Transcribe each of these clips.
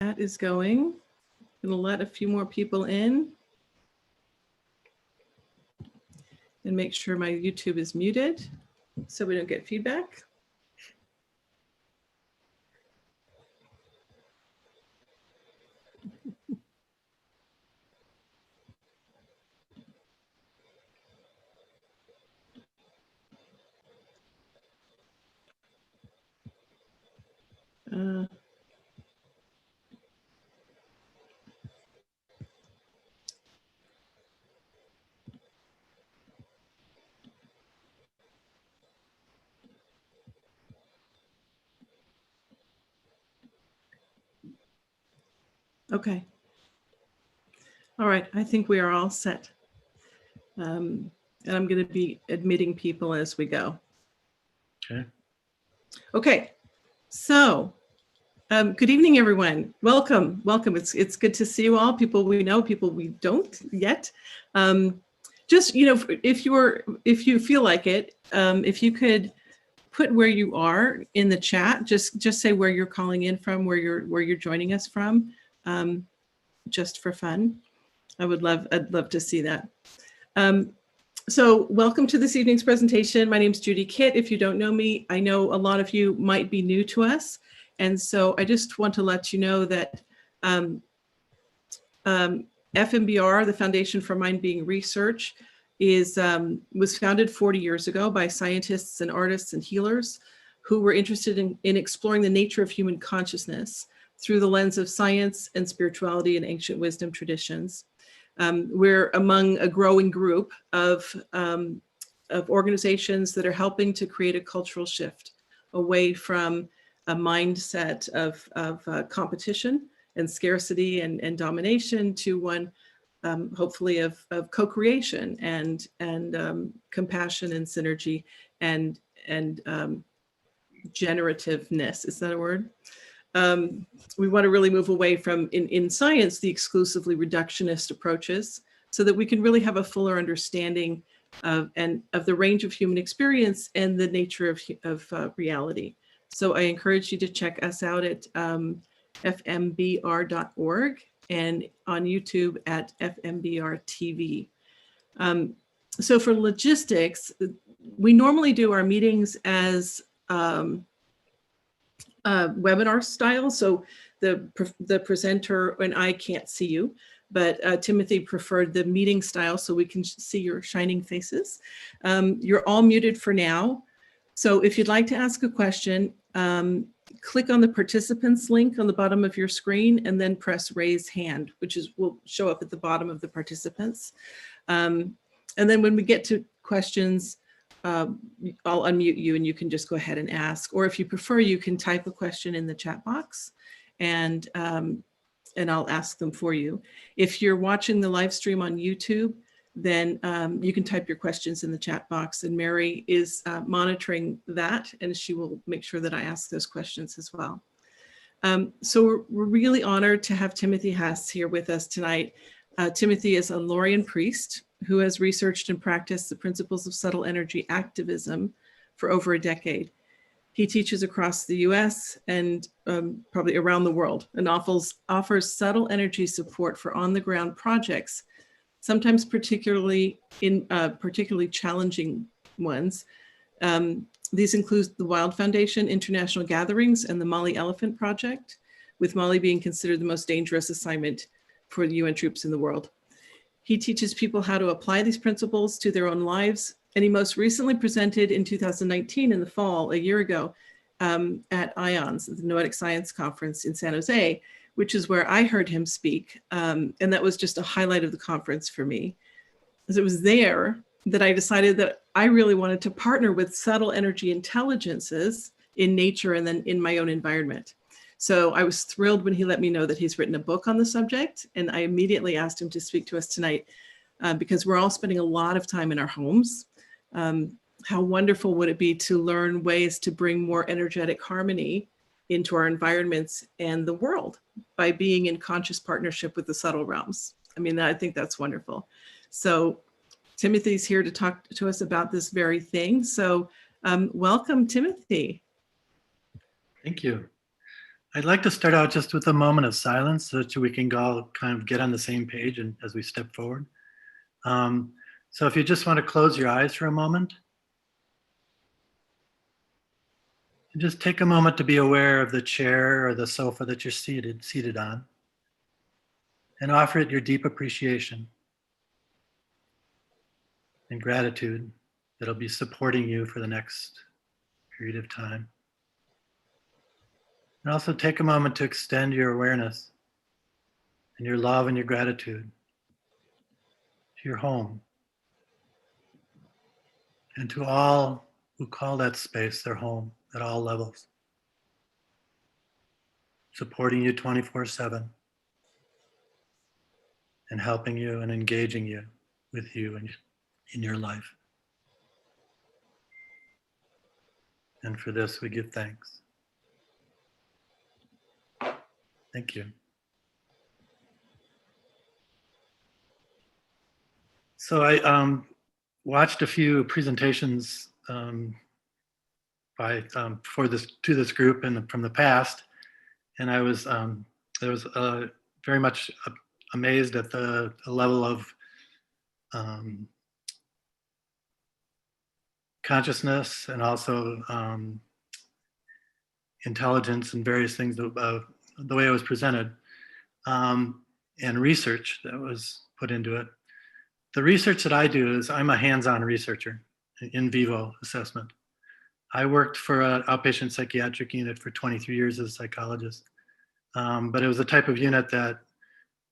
That is going. I'm going to let a few more people in and make sure my YouTube is muted so we don't get feedback. Okay. All right, I think we are all set. And I'm going to be admitting people as we go. Okay. Okay, so good evening, everyone. Welcome, welcome. It's good to see you all. People we know, people we don't yet. Just, you know, if you feel like it, if you could put where you are in the chat, just say where you're calling in from, where you're joining us from, just for fun. I'd love to see that. So welcome to this evening's presentation. My name is Judy Kitt. If you don't know me, I know a lot of you might be new to us. And so I just want to let you know that FMBR, the Foundation for Mind Being Research, was founded 40 years ago by scientists and artists and healers who were interested in exploring the nature of human consciousness through the lens of science and spirituality and ancient wisdom traditions. We're among a growing group of organizations that are helping to create a cultural shift away from a mindset of competition and scarcity and domination to one, hopefully, of co-creation and compassion and synergy and generativeness. Is that a word? We want to really move away from, in science, the exclusively reductionist approaches so that we can really have a fuller understanding of the range of human experience and the nature of reality. So I encourage you to check us out at fmbr.org and on YouTube at FMBR TV. So for logistics, we normally do our meetings as webinar style. So the presenter and I can't see you, but Timothy preferred the meeting style so we can see your shining faces. You're all muted for now. So if you'd like to ask a question, click on the participants link on the bottom of your screen and then press raise hand, which will show up at the bottom of the participants. And then when we get to questions, I'll unmute you and you can just go ahead and ask. Or if you prefer, you can type a question in the chat box and I'll ask them for you. If you're watching the live stream on YouTube, then you can type your questions in the chat box and Mary is monitoring that and she will make sure that I ask those questions as well. So we're really honored to have Timothy Haas here with us tonight. Timothy is a Lorian priest who has researched and practiced the principles of subtle energy activism for over a decade. He teaches across the US and probably around the world and offers subtle energy support for on-the-ground projects, sometimes particularly challenging ones. These include the Wild Foundation, international gatherings, and the Mali Elephant Project, with Mali being considered the most dangerous assignment for the UN troops in the world. He teaches people how to apply these principles to their own lives. And he most recently presented in 2019 in the fall, a year ago, at IONS, the Noetic Science Conference in San Jose, which is where I heard him speak. And that was just a highlight of the conference for me. As it was there that I decided that I really wanted to partner with subtle energy intelligences in nature and then in my own environment. So I was thrilled when he let me know that he's written a book on the subject. And I immediately asked him to speak to us tonight because we're all spending a lot of time in our homes. How wonderful would it be to learn ways to bring more energetic harmony into our environments and the world by being in conscious partnership with the subtle realms? I mean, I think that's wonderful. So Timothy's here to talk to us about this very thing. So welcome, Timothy. Thank you. I'd like to start out just with a moment of silence so that we can all kind of get on the same page and as we step forward. So if you just want to close your eyes for a moment, and just take a moment to be aware of the chair or the sofa that you're seated on, and offer it your deep appreciation and gratitude that'll be supporting you for the next period of time. And also take a moment to extend your awareness and your love and your gratitude to your home and to all who call that space their home at all levels, supporting you 24/7 and helping you and engaging you with you in your life. And for this, we give thanks. Thank you. So I watched a few presentations to this group and from the past, and I was very much amazed at the level of consciousness and also intelligence and various things about the way it was presented, and research that was put into it. The research that I do is I'm a hands-on researcher, in vivo assessment. I worked for an outpatient psychiatric unit for 23 years as a psychologist, but it was a type of unit that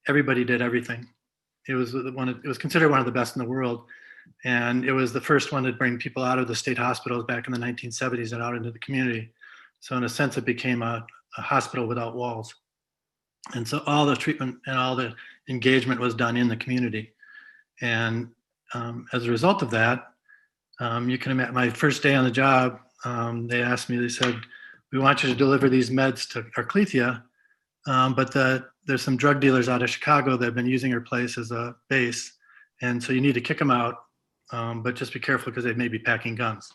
everybody did everything. It was considered one of the best in the world, and it was the first one to bring people out of the state hospitals back in the 1970s and out into the community. So in a sense, it became a hospital without walls. And so all the treatment and all the engagement was done in the community. And as a result of that, you can imagine my first day on the job, they asked me, they said, we want you to deliver these meds to Arclethea, but there's some drug dealers out of Chicago that have been using her place as a base. And so you need to kick them out, but just be careful because they may be packing guns.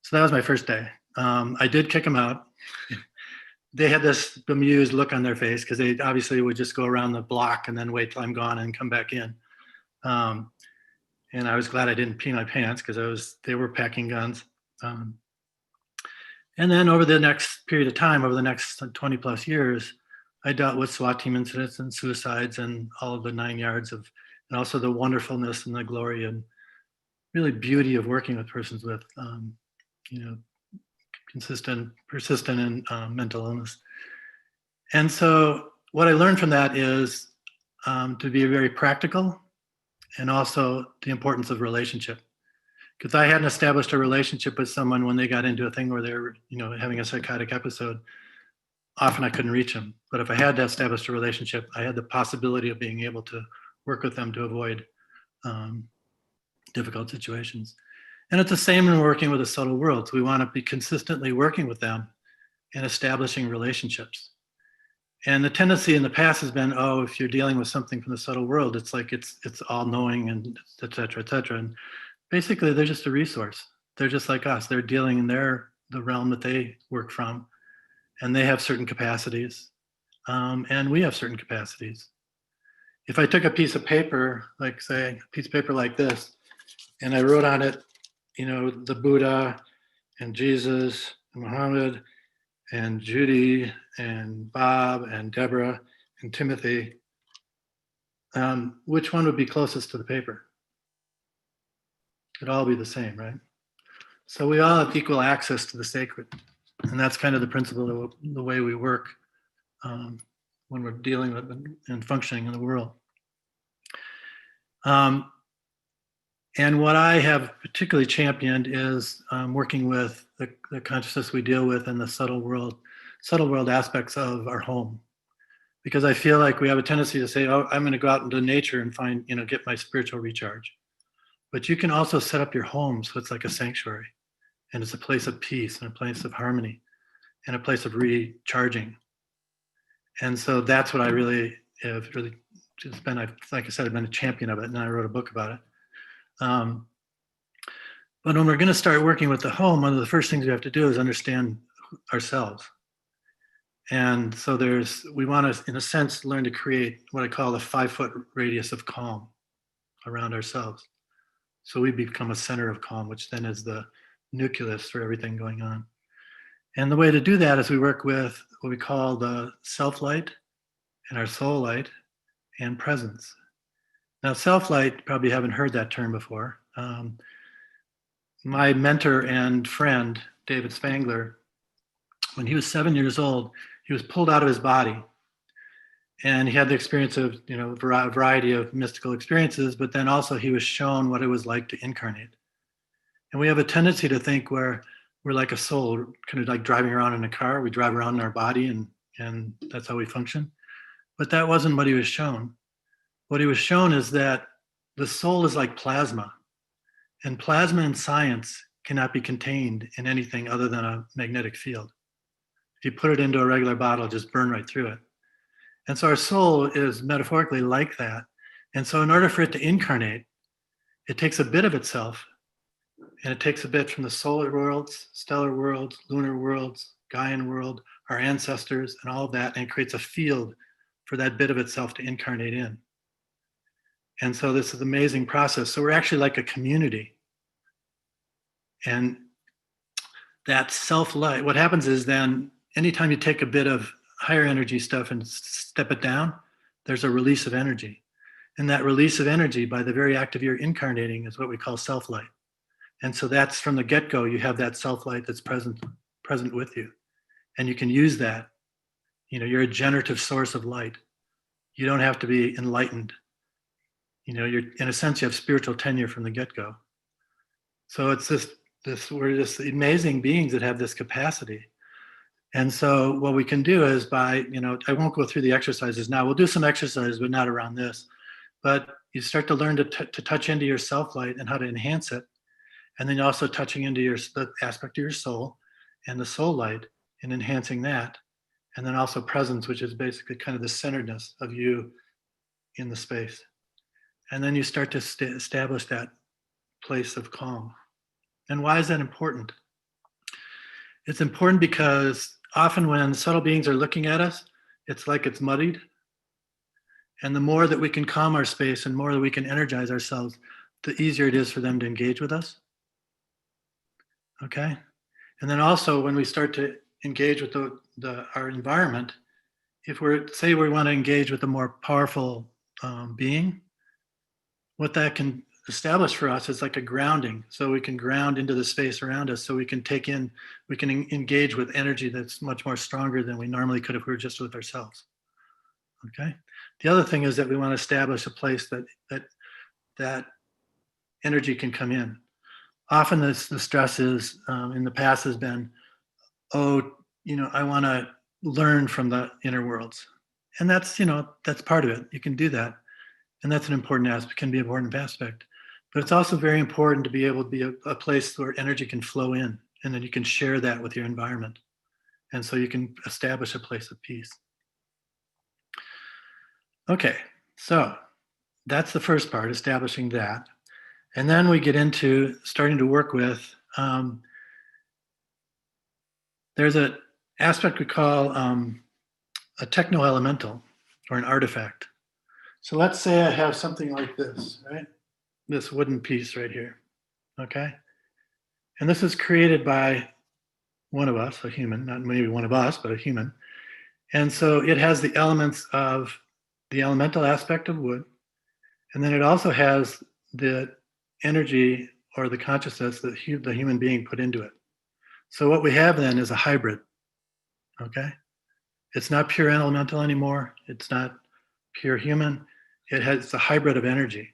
So that was my first day. I did kick them out. They had this bemused look on their face because they obviously would just go around the block and then wait till I'm gone and come back in. And I was glad I didn't pee my pants because they were packing guns. And then over the next period of time, over the next 20 plus years, I dealt with SWAT team incidents and suicides and all of the 9 yards of, and also the wonderfulness and the glory and really beauty of working with persons with, persistent and mental illness. And so what I learned from that is to be very practical and also the importance of relationship. Because I hadn't established a relationship with someone when they got into a thing where they were, having a psychotic episode. Often I couldn't reach them. But if I had established a relationship, I had the possibility of being able to work with them to avoid difficult situations. And it's the same in working with the subtle worlds. We want to be consistently working with them and establishing relationships. And the tendency in the past has been, if you're dealing with something from the subtle world, it's like it's all knowing and et cetera, et cetera. And basically, they're just a resource. They're just like us. They're dealing in the realm that they work from, and they have certain capacities, and we have certain capacities. If I took a piece of paper, like say a piece of paper like this, and I wrote on it, the Buddha and Jesus and Muhammad and Judy and Bob and Deborah and Timothy, which one would be closest to the paper? It'd all be the same, right? So we all have equal access to the sacred. And that's kind of the principle of the way we work when we're dealing with and functioning in the world. And what I have particularly championed is working with the consciousness we deal with in the subtle world aspects of our home. Because I feel like we have a tendency to say, I'm going to go out into nature and find, get my spiritual recharge. But you can also set up your home so it's like a sanctuary, and it's a place of peace and a place of harmony and a place of recharging. And so that's what I really have just been, like I said, I've been a champion of it, and I wrote a book about it. But when we're going to start working with the home, one of the first things we have to do is understand ourselves. And so we want to, in a sense, learn to create what I call a 5-foot radius of calm around ourselves. So we become a center of calm, which then is the nucleus for everything going on. And the way to do that is we work with what we call the self-light and our soul light and presence. Now, self-light, probably haven't heard that term before. My mentor and friend, David Spangler, when he was 7 years old, he was pulled out of his body. And he had the experience of, a variety of mystical experiences, but then also he was shown what it was like to incarnate. And we have a tendency to think where we're like a soul, kind of like driving around in a car. We drive around in our body and that's how we function. But that wasn't what he was shown. What he was shown is that the soul is like plasma. And plasma in science cannot be contained in anything other than a magnetic field. If you put it into a regular bottle, it'll just burn right through it. And so our soul is metaphorically like that. And so in order for it to incarnate, it takes a bit of itself, and it takes a bit from the solar worlds, stellar worlds, lunar worlds, Gaian world, our ancestors, and all of that, and it creates a field for that bit of itself to incarnate in. And so this is an amazing process. So we're actually like a community. And that self-light, what happens is then anytime you take a bit of higher energy stuff and step it down, there's a release of energy. And that release of energy by the very act of your incarnating is what we call self-light. And so that's from the get-go, you have that self-light that's present with you. And you can use that. You're a generative source of light. You don't have to be enlightened. You're, in a sense, you have spiritual tenure from the get-go. So it's we're just amazing beings that have this capacity. And so what we can do is by, I won't go through the exercises now. We'll do some exercises, but not around this. But you start to learn to touch into your self-light and how to enhance it. And then you're also touching into the aspect of your soul and the soul light and enhancing that. And then also presence, which is basically kind of the centeredness of you in the space. And then you start to establish that place of calm. And why is that important? It's important because often when subtle beings are looking at us, it's like it's muddied. And the more that we can calm our space and more that we can energize ourselves, the easier it is for them to engage with us. Okay? And then also when we start to engage with our environment, if we want to engage with a more powerful being, what that can establish for us is like a grounding. So we can ground into the space around us, so we can engage with energy that's much more stronger than we normally could if we were just with ourselves. Okay. The other thing is that we want to establish a place that energy can come in. Often the stress is in the past has been, I want to learn from the inner worlds, and that's part of it. You can do that, and that's an important aspect. Can be an important aspect, but it's also very important to be able to be a place where energy can flow in, and then you can share that with your environment, and so you can establish a place of peace. Okay, so that's the first part, establishing that. And then we get into starting to work with, there's an aspect we call a techno-elemental or an artifact. So let's say I have something like this, right? This wooden piece right here, okay? And this is created by one of us, a human, not maybe one of us, but a human. And so it has the elements of the elemental aspect of wood. And then it also has the energy or the consciousness that the human being put into it. So what we have then is a hybrid, okay? It's not pure elemental anymore. It's not pure human. It's a hybrid of energy.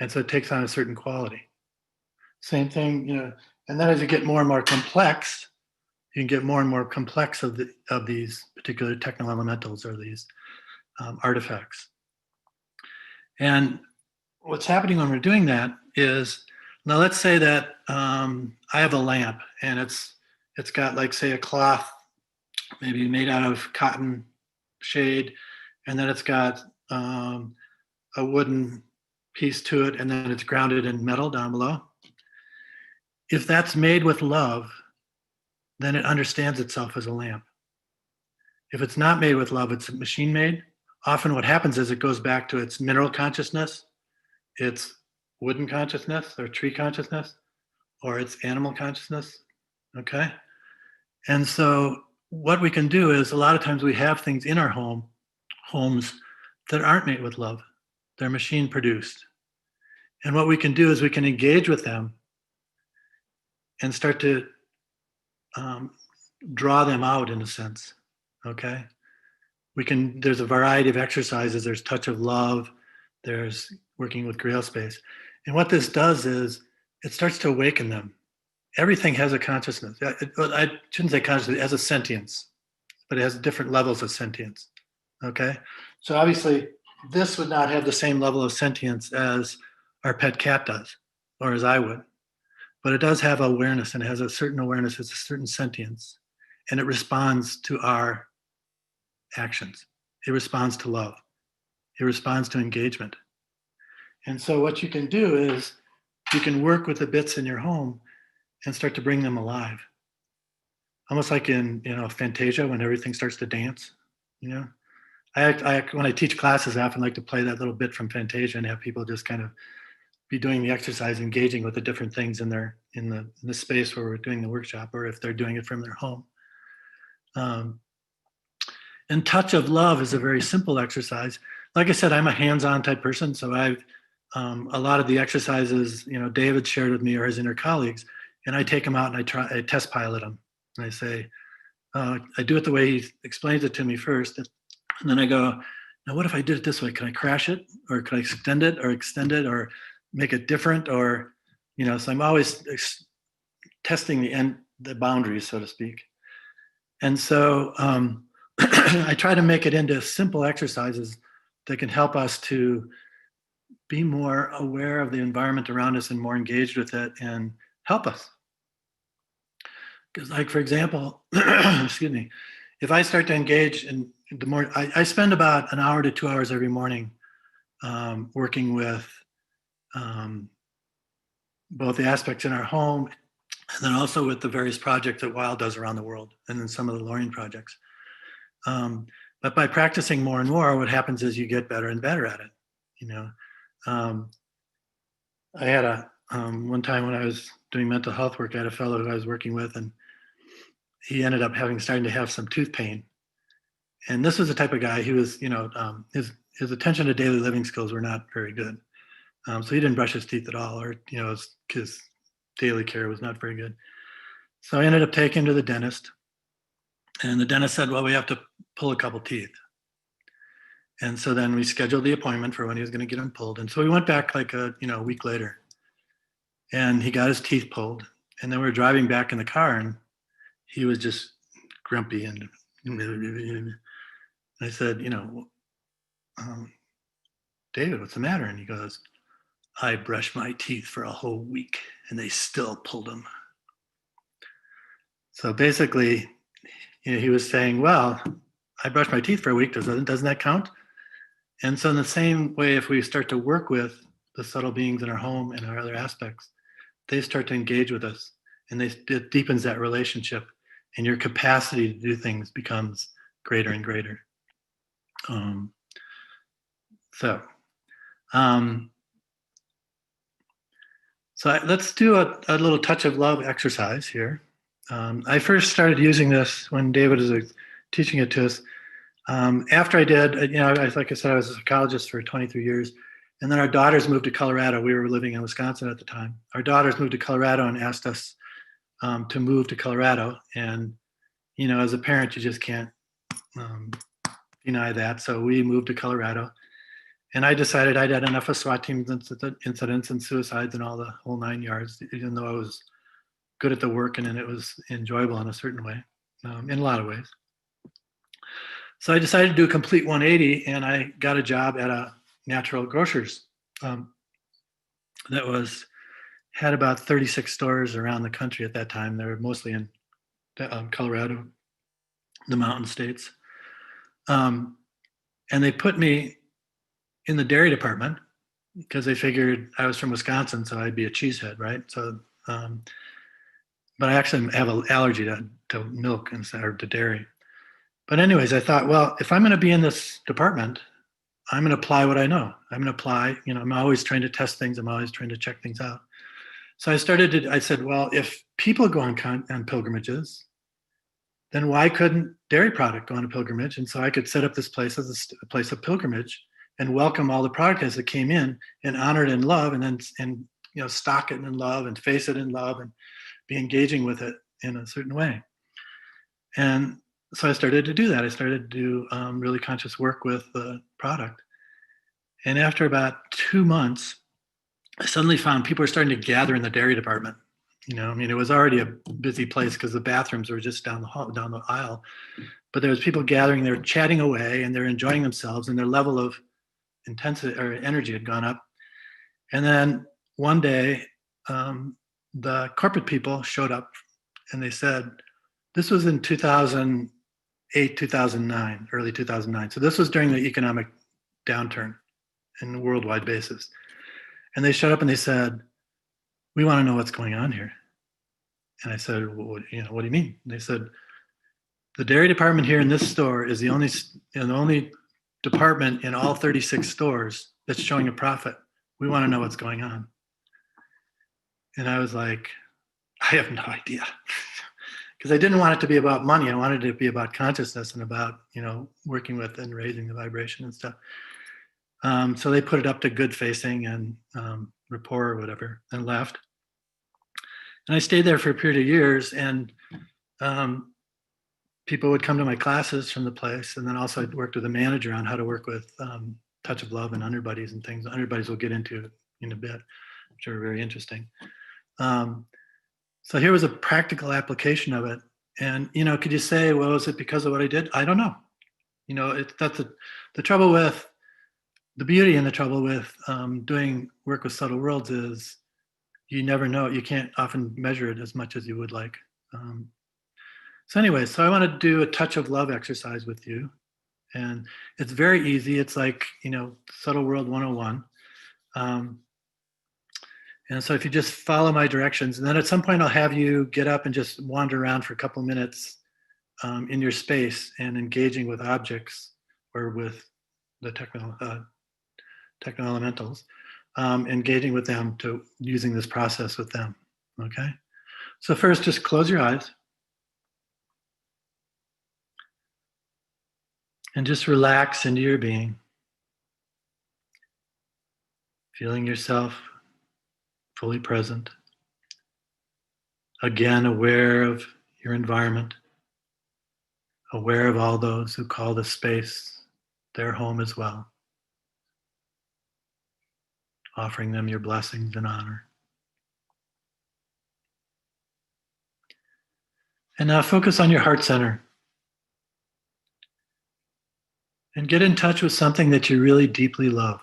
And so it takes on a certain quality. Same thing, and then as you get more and more complex, you can get more and more complex of these particular techno-elementals or these artifacts. And what's happening when we're doing that is, now let's say that I have a lamp and it's got, like, say, a cloth maybe made out of cotton shade, and then it's got a wooden piece to it, and then it's grounded in metal down below. If that's made with love, then it understands itself as a lamp. If it's not made with love, it's machine made. Often what happens is it goes back to its mineral consciousness, its wooden consciousness or tree consciousness, or its animal consciousness. Okay. And so what we can do is a lot of times we have things in our homes that aren't made with love. They're machine produced. And what we can do is we can engage with them and start to draw them out in a sense. Okay. There's a variety of exercises. There's touch of love. There's working with grail space. And what this does is it starts to awaken them. Everything has a consciousness. I shouldn't say consciousness, it has a sentience, but it has different levels of sentience. Okay. So obviously this would not have the same level of sentience as our pet cat does, or as I would, but it does have awareness, and it has a certain awareness, it's a certain sentience, and it responds to our actions. It responds to love. It responds to engagement. And so what you can do is you can work with the bits in your home and start to bring them alive. Almost like in, Fantasia, when everything starts to dance, when I teach classes, I often like to play that little bit from Fantasia and have people just kind of be doing the exercise, engaging with the different things in the space where we're doing the workshop, or if they're doing it from their home. And touch of love is a very simple exercise. Like I said, I'm a hands-on type person, so I've a lot of the exercises, David shared with me or his inner colleagues, and I take them out and I test pilot them, and I say, I do it the way he explains it to me first, and then I go, now what if I did it this way? Can I crash it, or can I extend it, or make it different, or so I'm always testing the boundaries, so to speak. And so I try to make it into simple exercises that can help us to be more aware of the environment around us and more engaged with it and help us. Because, like, for example, excuse me, if I start to engage in the more, I spend about an hour to 2 hours every morning working with both the aspects in our home and then also with the various projects that Wild does around the world, and then some of the Lorien projects. But by practicing more and more, what happens is you get better and better at it. I had one time when I was doing mental health work, I had a fellow who I was working with, and he ended up starting to have some tooth pain. And this was the type of guy who was, his attention to daily living skills were not very good. So he didn't brush his teeth at all, or, his daily care was not very good. So I ended up taking him to the dentist, and the dentist said, well, we have to pull a couple teeth. And so then we scheduled the appointment for when he was going to get them pulled. And so we went back like a week later, and he got his teeth pulled. And then we were driving back in the car, and he was just grumpy. And I said, David, what's the matter? And he goes, I brushed my teeth for a whole week and they still pulled them. So basically, he was saying, well, I brushed my teeth for a week. Doesn't that count? And so in the same way, if we start to work with the subtle beings in our home and our other aspects, they start to engage with us, and it deepens that relationship, and your capacity to do things becomes greater and greater. So let's do a little touch of love exercise here. I first started using this when David was teaching it to us. After I did, like I said, I was a psychologist for 23 years. And then our daughters moved to Colorado. We were living in Wisconsin at the time. Our daughters moved to Colorado and asked us to move to Colorado. And, as a parent, you just can't deny that. So we moved to Colorado. And I decided I'd had enough of SWAT team incidents and suicides and all the whole 9 yards, even though I was good at the work and it was enjoyable in a certain way, in a lot of ways. So I decided to do a complete 180, and I got a job at a natural grocers that had about 36 stores around the country at that time. They were mostly in Colorado, the mountain states. And they put me in the dairy department because they figured I was from Wisconsin, so I'd be a cheesehead, right? So, but I actually have an allergy to milk or to dairy. But anyways, I thought, well, if I'm going to be in this department, I'm going to apply what I know. I'm going to apply, I'm always trying to test things. I'm always trying to check things out. So I said, well, if people go on pilgrimages, then why couldn't dairy product go on a pilgrimage? And so I could set up this place as a place of pilgrimage and welcome all the product as it came in and honor it in love, and then stock it in love and face it in love and be engaging with it in a certain way. And so I started to do that. I started to do really conscious work with the product. And after about 2 months, I suddenly found people were starting to gather in the dairy department. It was already a busy place because the bathrooms were just down the aisle. But there was people gathering, they're chatting away, and they're enjoying themselves, and their level of intensity or energy had gone up. And then one day, the corporate people showed up, and they said, this was in 2008, 2009, early 2009. So this was during the economic downturn in a worldwide basis. And they showed up and they said, we want to know what's going on here. And I said, well, what do you mean? And they said, the dairy department here in this store is the only department in all 36 stores that's showing a profit. We want to know what's going on. And I was like, I have no idea. Because I didn't want it to be about money. I wanted it to be about consciousness and about, working with and raising the vibration and stuff. So they put it up to good facing and rapport or whatever and left. And I stayed there for a period of years, and people would come to my classes from the place. And then also I worked with a manager on how to work with Touch of Love and Underbuddies and things. Underbuddies we'll get into in a bit, which are very interesting. So here was a practical application of it. And, could you say, well, is it because of what I did? I don't know. That's the trouble with, the beauty and the trouble with doing work with subtle worlds is you never know. You can't often measure it as much as you would like. So anyway, so I want to do a touch of love exercise with you. And it's very easy. It's like, Subtle World 101. And so if you just follow my directions, and then at some point I'll have you get up and just wander around for a couple minutes in your space and engaging with objects or with the techno elementals, engaging with them to using this process with them, okay? So first, just close your eyes and just relax into your being, feeling yourself fully present, again aware of your environment, aware of all those who call this space their home as well, offering them your blessings and honor. And now focus on your heart center and get in touch with something that you really deeply love.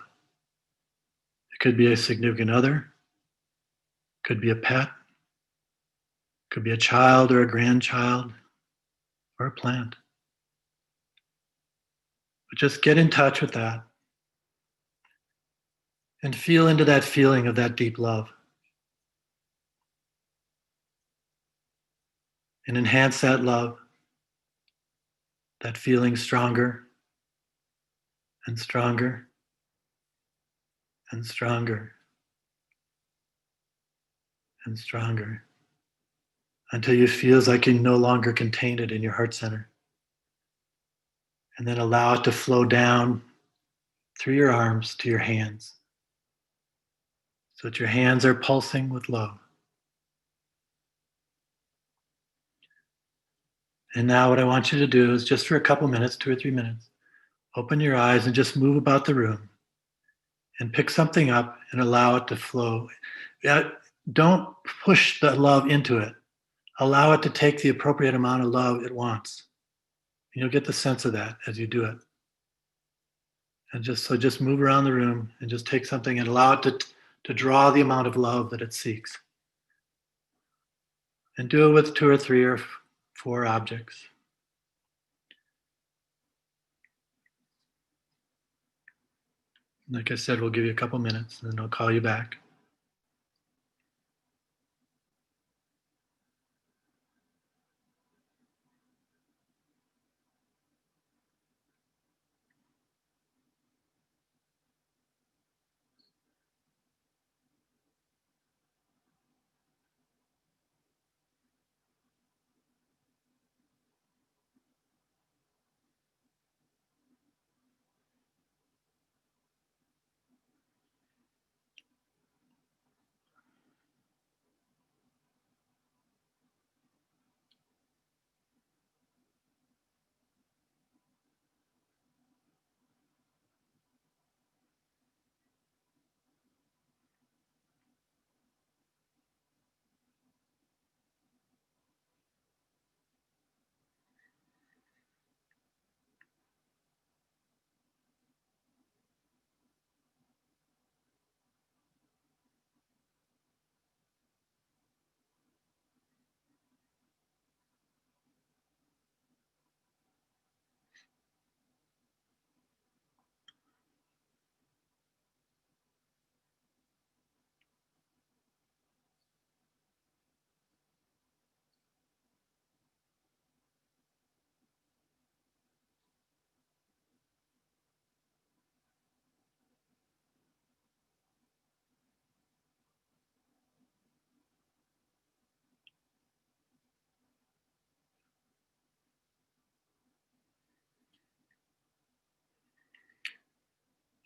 It could be a significant other, could be a pet, could be a child or a grandchild or a plant. But just get in touch with that and feel into that feeling of that deep love. And enhance that love, that feeling stronger and stronger and stronger and stronger until you feel like you no longer contain it in your heart center. And then allow it to flow down through your arms to your hands so that your hands are pulsing with love. And now what I want you to do is just for a couple minutes, 2 or 3 minutes, open your eyes and just move about the room and pick something up and allow it to flow. Don't push the love into it. Allow it to take the appropriate amount of love it wants. And you'll get the sense of that as you do it. And just move around the room and just take something and allow it to draw the amount of love that it seeks. And do it with 2 or 3 or 4 objects. Like I said, we'll give you a couple minutes and then I'll call you back.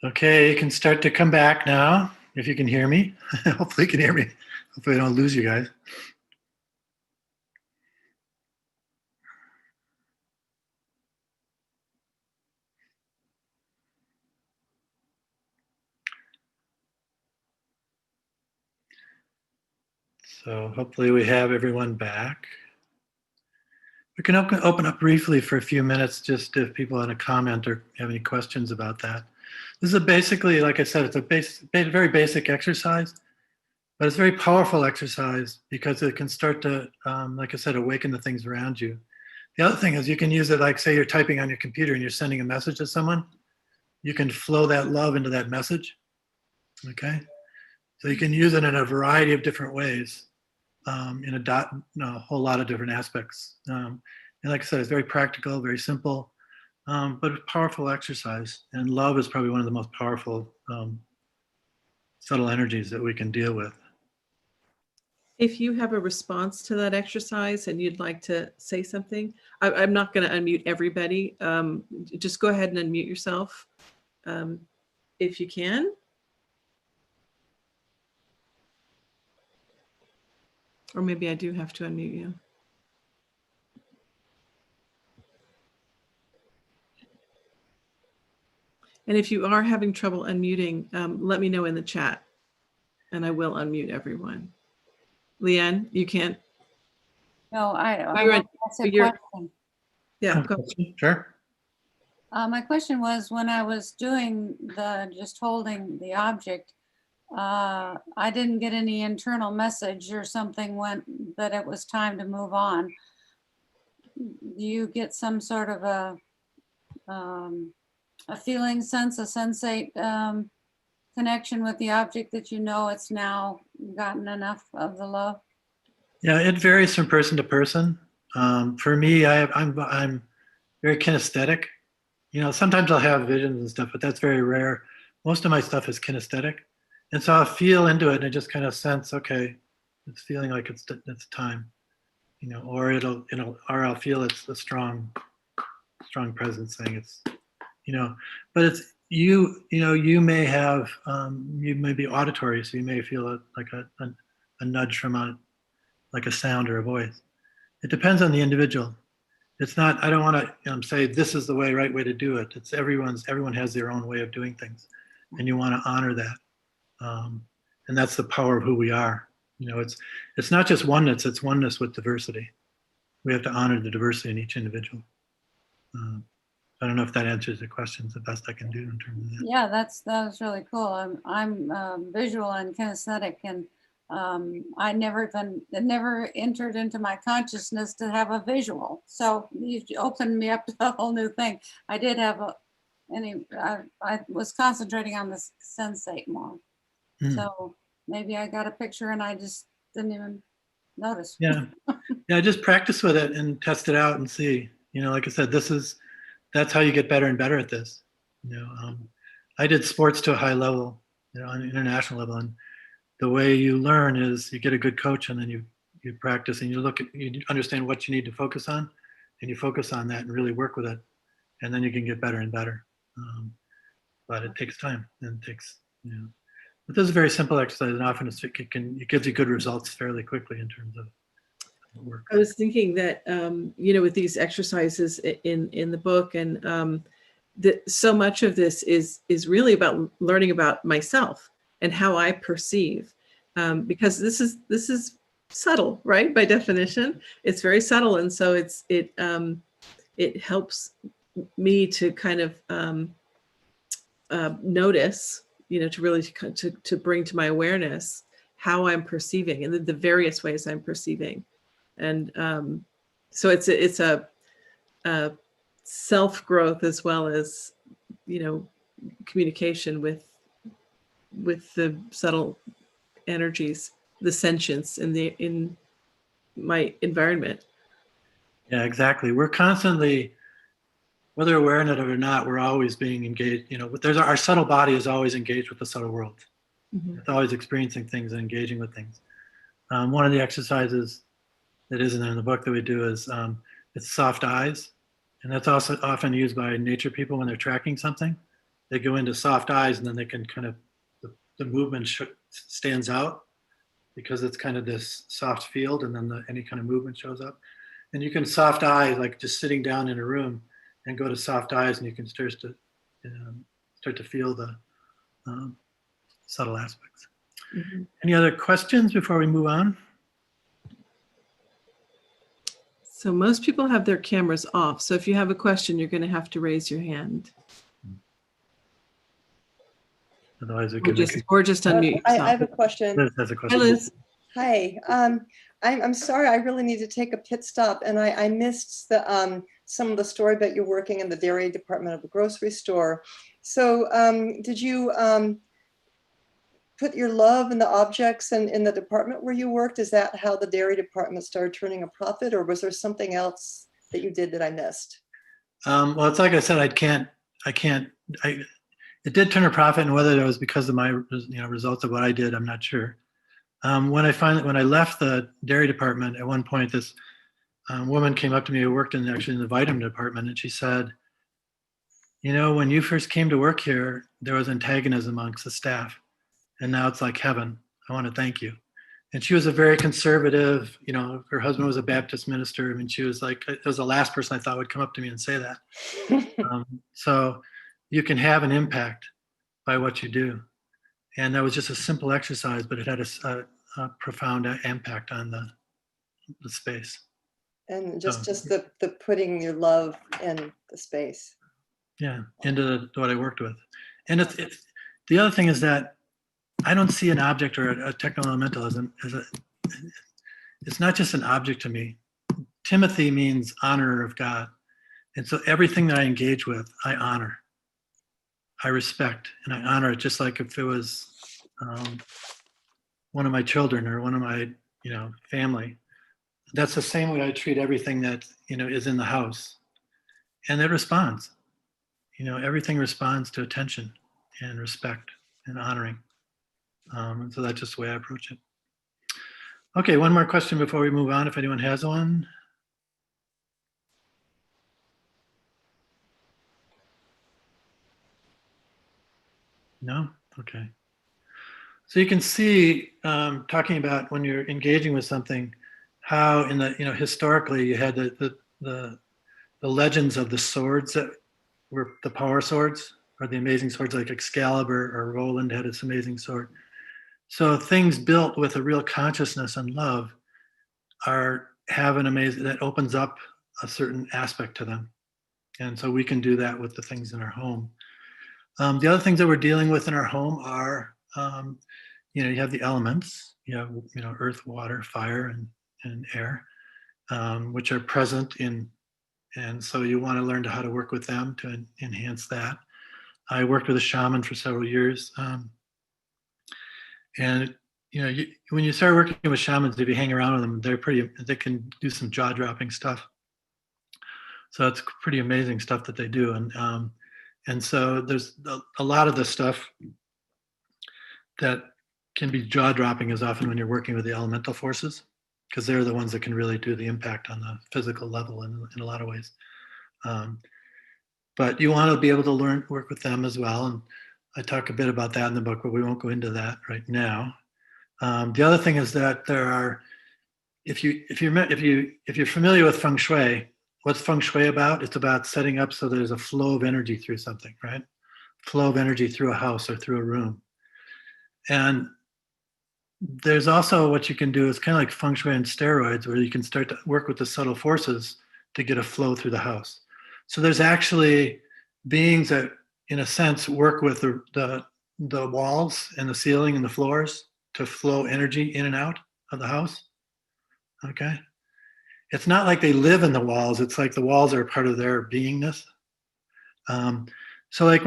Okay, you can start to come back now, if you can hear me. Hopefully you can hear me. Hopefully I don't lose you guys. So hopefully we have everyone back. We can open up briefly for a few minutes, just if people want to comment or have any questions about that. This is basically, like I said, it's a very basic exercise, but it's a very powerful exercise because it can start to, like I said, awaken the things around you. The other thing is you can use it like, say you're typing on your computer and you're sending a message to someone. You can flow that love into that message, okay? So you can use it in a variety of different ways, in a whole lot of different aspects. And like I said, it's very practical, very simple, but a powerful exercise. And love is probably one of the most powerful subtle energies that we can deal with. If you have a response to that exercise and you'd like to say something, I'm not going to unmute everybody. Just go ahead and unmute yourself if you can. Or maybe I do have to unmute you. And if you are having trouble unmuting, let me know in the chat and I will unmute everyone. Leanne, you can't? No, I You're- that's a you're- question. Yeah, go. Sure. My question was, when I was doing just holding the object, I didn't get any internal message or something that it was time to move on. Do you get some sort of a feeling sense, a sensate connection with the object that you know it's now gotten enough of the love? Yeah, it varies from person to person. For me, I'm very kinesthetic. You know, sometimes I'll have visions and stuff, but that's very rare. Most of my stuff is kinesthetic, and so I'll feel into it and I just kind of sense, okay, it's feeling like it's time, you know, or or I'll feel it's a strong presence saying it's, you know, but it's you know, you may have you may be auditory, so you may feel like a nudge from like a sound or a voice. It depends on the individual. It's not, I don't want to say this is the right way to do it. It's everyone has their own way of doing things, and you want to honor that. And that's the power of who we are. You know, it's not just oneness, it's oneness with diversity. We have to honor the diversity in each individual. I don't know if that answers the questions the best I can do in terms of that. Yeah, that was really cool. I'm visual and kinesthetic, and it never entered into my consciousness to have a visual. So you opened me up to a whole new thing. I did have I was concentrating on the sensate more. So maybe I got a picture and I just didn't even notice. Yeah, just practice with it and test it out and see. You know, like I said, that's how you get better and better at this. You know, I did sports to a high level, you know, on an international level, and the way you learn is you get a good coach, and then you practice and you understand what you need to focus on, and you focus on that and really work with it, and then you can get better and better. But it takes time, and it takes, you know. But this is a very simple exercise, and often it gives you good results fairly quickly in terms of work. I was thinking that, you know, with these exercises in the book, and that so much of this is really about learning about myself and how I perceive, because this is subtle, right? By definition, it's very subtle, and so it helps me to kind of notice, you know, to really to bring to my awareness how I'm perceiving and the various ways I'm perceiving. And so it's a self-growth as well as, you know, communication with the subtle energies, the sentience in my environment. Yeah, exactly. We're constantly, whether aware of it or not, we're always being engaged. You know, our subtle body is always engaged with the subtle world. Mm-hmm. It's always experiencing things and engaging with things. One of the exercises that isn't in the book that we do is it's soft eyes, and that's also often used by nature people when they're tracking something. they go into soft eyes, and then they can kind of, the movement stands out because it's kind of this soft field, and then any kind of movement shows up. And you can soft eye, like just sitting down in a room, and go to soft eyes, and you can start to feel the subtle aspects. Mhm. Any other questions before we move on? So most people have their cameras off. So if you have a question, you're going to have to raise your hand. Otherwise, we Or can just unmute I yourself. have a question. Liz has a Hi, question. Liz. Hi. I'm sorry. I really need to take a pit stop, and I missed some of the story about you working in the dairy department of a grocery store. So did you put your love in the objects and in the department where you worked? Is that how the dairy department started turning a profit, or was there something else that you did that I missed? Well, it's like I said, it did turn a profit, and whether it was because of my results of what I did, I'm not sure. When I left the dairy department, at one point, this woman came up to me who worked in the vitamin department, and she said, when you first came to work here, there was antagonism amongst the staff, and now it's like heaven. I want to thank you. And she was a very conservative, her husband was a Baptist minister. I mean, she was like, it was the last person I thought would come up to me and say that. So you can have an impact by what you do. And that was just a simple exercise, but it had a profound impact on the space. And just the putting your love in the space. Yeah, into what I worked with. And it's the other thing is that I don't see an object or a techno-elemental it's not just an object to me. Timothy means honor of God. And so everything that I engage with, I honor. I respect and I honor it, just like if it was one of my children or one of my, family. That's the same way I treat everything that, is in the house. And it responds. Everything responds to attention and respect and honoring. And so that's just the way I approach it. Okay, one more question before we move on, if anyone has one. No? Okay. So you can see, talking about when you're engaging with something, how in the, historically you had the legends of the swords that were the power swords, or the amazing swords like Excalibur or Roland had this amazing sword. So things built with a real consciousness and love have an amazing, that opens up a certain aspect to them. And so we can do that with the things in our home. The other things that we're dealing with in our home are, you have the elements, you have, earth, water, fire, and air, which are present and so you want to learn how to work with them to enhance that. I worked with a shaman for several years. And when you start working with shamans, if you hang around with them, they can do some jaw-dropping stuff. So it's pretty amazing stuff that they do. And so there's a lot of the stuff that can be jaw-dropping is often when you're working with the elemental forces, because they're the ones that can really do the impact on the physical level in a lot of ways. But you want to be able to work with them as well. And I talk a bit about that in the book, but we won't go into that right now. The other thing is that there are, if you're familiar with feng shui, what's feng shui about? It's about setting up so there's a flow of energy through something, right? Flow of energy through a house or through a room. And there's also what you can do is kind of like feng shui and steroids, where you can start to work with the subtle forces to get a flow through the house. So there's actually beings that, in a sense, work with the walls and the ceiling and the floors to flow energy in and out of the house. Okay? It's not like they live in the walls. It's like the walls are part of their beingness. So like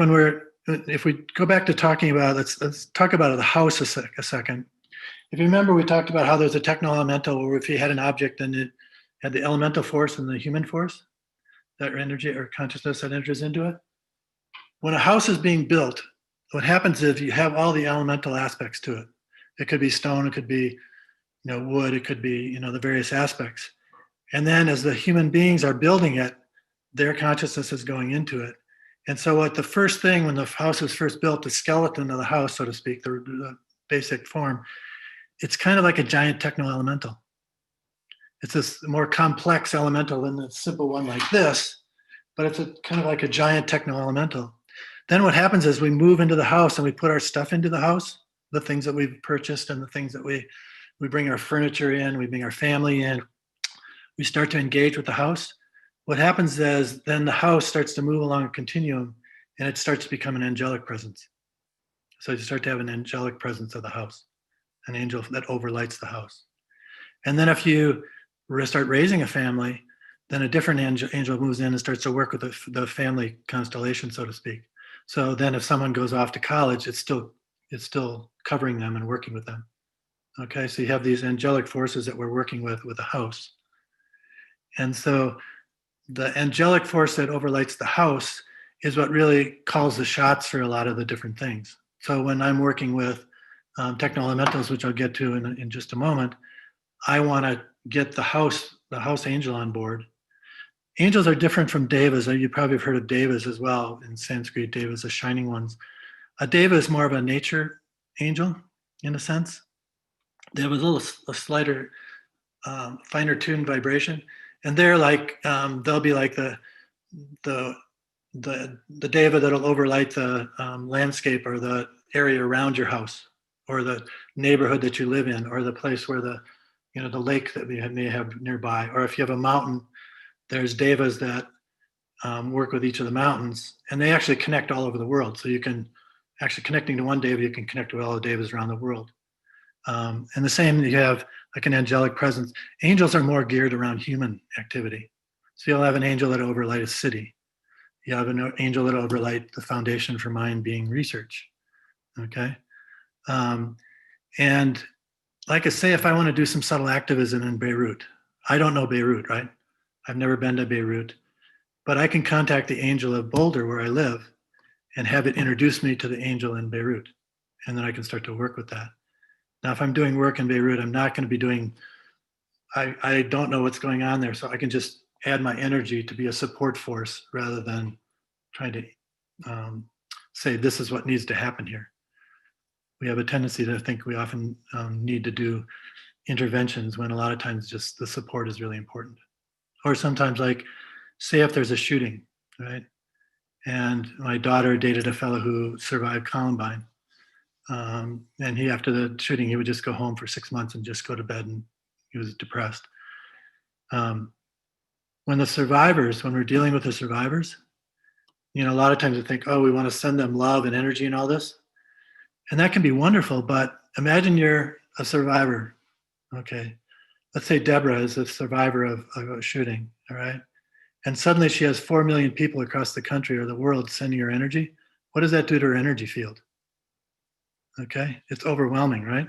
if we go back to talking about, let's talk about the house a second. If you remember, we talked about how there's a techno-elemental, where if you had an object and it had the elemental force and the human force, that energy or consciousness that enters into it. When a house is being built, what happens is you have all the elemental aspects to it. It could be stone, it could be wood, it could be the various aspects. And then as the human beings are building it, their consciousness is going into it. And so what the first thing, when the house was first built, the skeleton of the house, so to speak, the basic form, it's kind of like a giant techno-elemental. It's this more complex elemental than the simple one like this, but it's kind of like a giant techno-elemental. Then what happens is we move into the house and we put our stuff into the house, the things that we've purchased and the things that we bring our furniture in, we bring our family in, we start to engage with the house. What happens is then the house starts to move along a continuum and it starts to become an angelic presence. So you start to have an angelic presence of the house, an angel that overlights the house. And then if you start raising a family, then a different angel moves in and starts to work with the family constellation, so to speak. So then if someone goes off to college, it's still covering them and working with them. Okay, so you have these angelic forces that we're working with the house. And so the angelic force that overlights the house is what really calls the shots for a lot of the different things. So when I'm working with techno-elementals, which I'll get to in just a moment, I want to get the house angel on board. Angels are different from devas. You probably have heard of devas as well. In Sanskrit, devas are shining ones. A deva is more of a nature angel, in a sense. They have a slighter, finer tuned vibration, and they're like they'll be like the deva that'll overlight the landscape or the area around your house, or the neighborhood that you live in, or the place where the lake that we may have nearby. Or if you have a mountain, there's devas that work with each of the mountains, and they actually connect all over the world. So you can actually, connecting to one deva, you can connect to all the devas around the world. And the same, you have like an angelic presence. Angels are more geared around human activity. So you'll have an angel that overlight a city. You have an angel that overlight the Foundation for Mind Being Research. Okay. And like I say, if I want to do some subtle activism in Beirut, I don't know Beirut, right? I've never been to Beirut, but I can contact the angel of Boulder where I live and have it introduce me to the angel in Beirut. And then I can start to work with that. Now, if I'm doing work in Beirut, I'm not going to be doing, I don't know what's going on there. So I can just add my energy to be a support force rather than trying to say, this is what needs to happen here. We have a tendency to think we often need to do interventions when a lot of times just the support is really important. Or sometimes, like, say if there's a shooting, right? And my daughter dated a fellow who survived Columbine. And he, after the shooting, he would just go home for 6 months and just go to bed, and he was depressed. When we're dealing with the survivors, a lot of times we think, oh, we want to send them love and energy and all this. And that can be wonderful, but imagine you're a survivor, okay? Let's say Deborah is a survivor of a shooting, all right? And suddenly she has 4 million people across the country or the world sending her energy. What does that do to her energy field? Okay, it's overwhelming, right?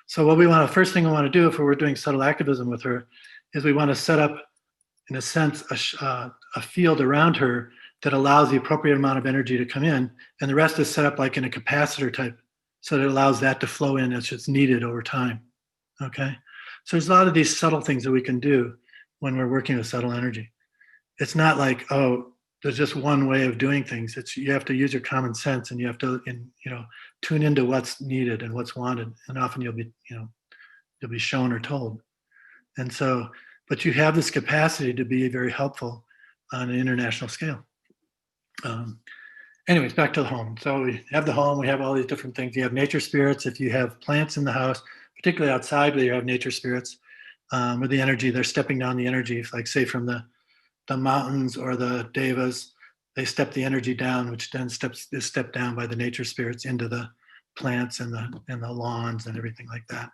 So first thing we want to do if we're doing subtle activism with her is we want to set up, in a sense, a field around her that allows the appropriate amount of energy to come in, and the rest is set up like in a capacitor type, so that it allows that to flow in as it's needed over time, okay? So there's a lot of these subtle things that we can do when we're working with subtle energy. It's not like, oh, there's just one way of doing things. You have to use your common sense, and you have to, tune into what's needed and what's wanted, and often you'll be shown or told. And so, but you have this capacity to be very helpful on an international scale. Anyways, back to the home. So we have the home, we have all these different things. You have nature spirits. If you have plants in the house, particularly outside where you have nature spirits, with the energy, they're stepping down the energy, like say from the mountains or the devas, they step the energy down, which then is stepped down by the nature spirits into the plants and the lawns and everything like that.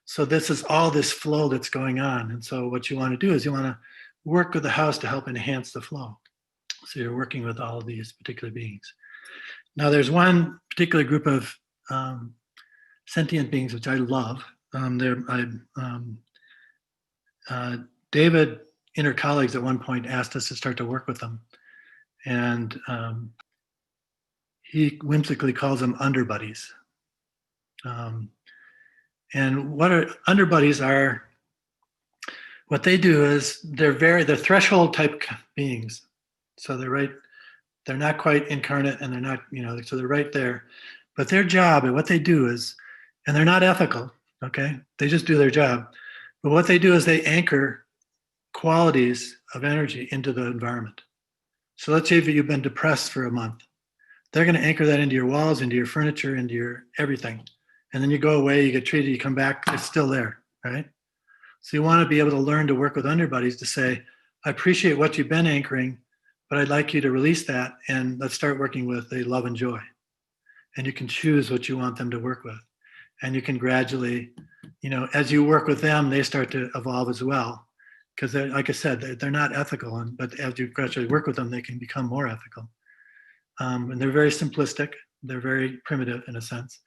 So this is all this flow that's going on. And so what you want to do is you want to work with the house to help enhance the flow. So you're working with all of these particular beings. Now there's one particular group of sentient beings which I love. David, in her colleagues at one point, asked us to start to work with them. And he whimsically calls them underbuddies. And what underbuddies are, what they do is they're threshold type beings. So they're right They're not quite incarnate, and they're not, so they're right there. But their job and what they do is, and they're not ethical, okay? They just do their job. But what they do is they anchor qualities of energy into the environment. So let's say if you've been depressed for a month, they're going to anchor that into your walls, into your furniture, into your everything. And then you go away, you get treated, you come back, it's still there, right? So you want to be able to learn to work with underbuddies to say, I appreciate what you've been anchoring, but I'd like you to release that, and let's start working with a love and joy. And you can choose what you want them to work with. And you can gradually, as you work with them, they start to evolve as well. Because like I said, they're not ethical, but as you gradually work with them, they can become more ethical. And they're very simplistic. They're very primitive in a sense,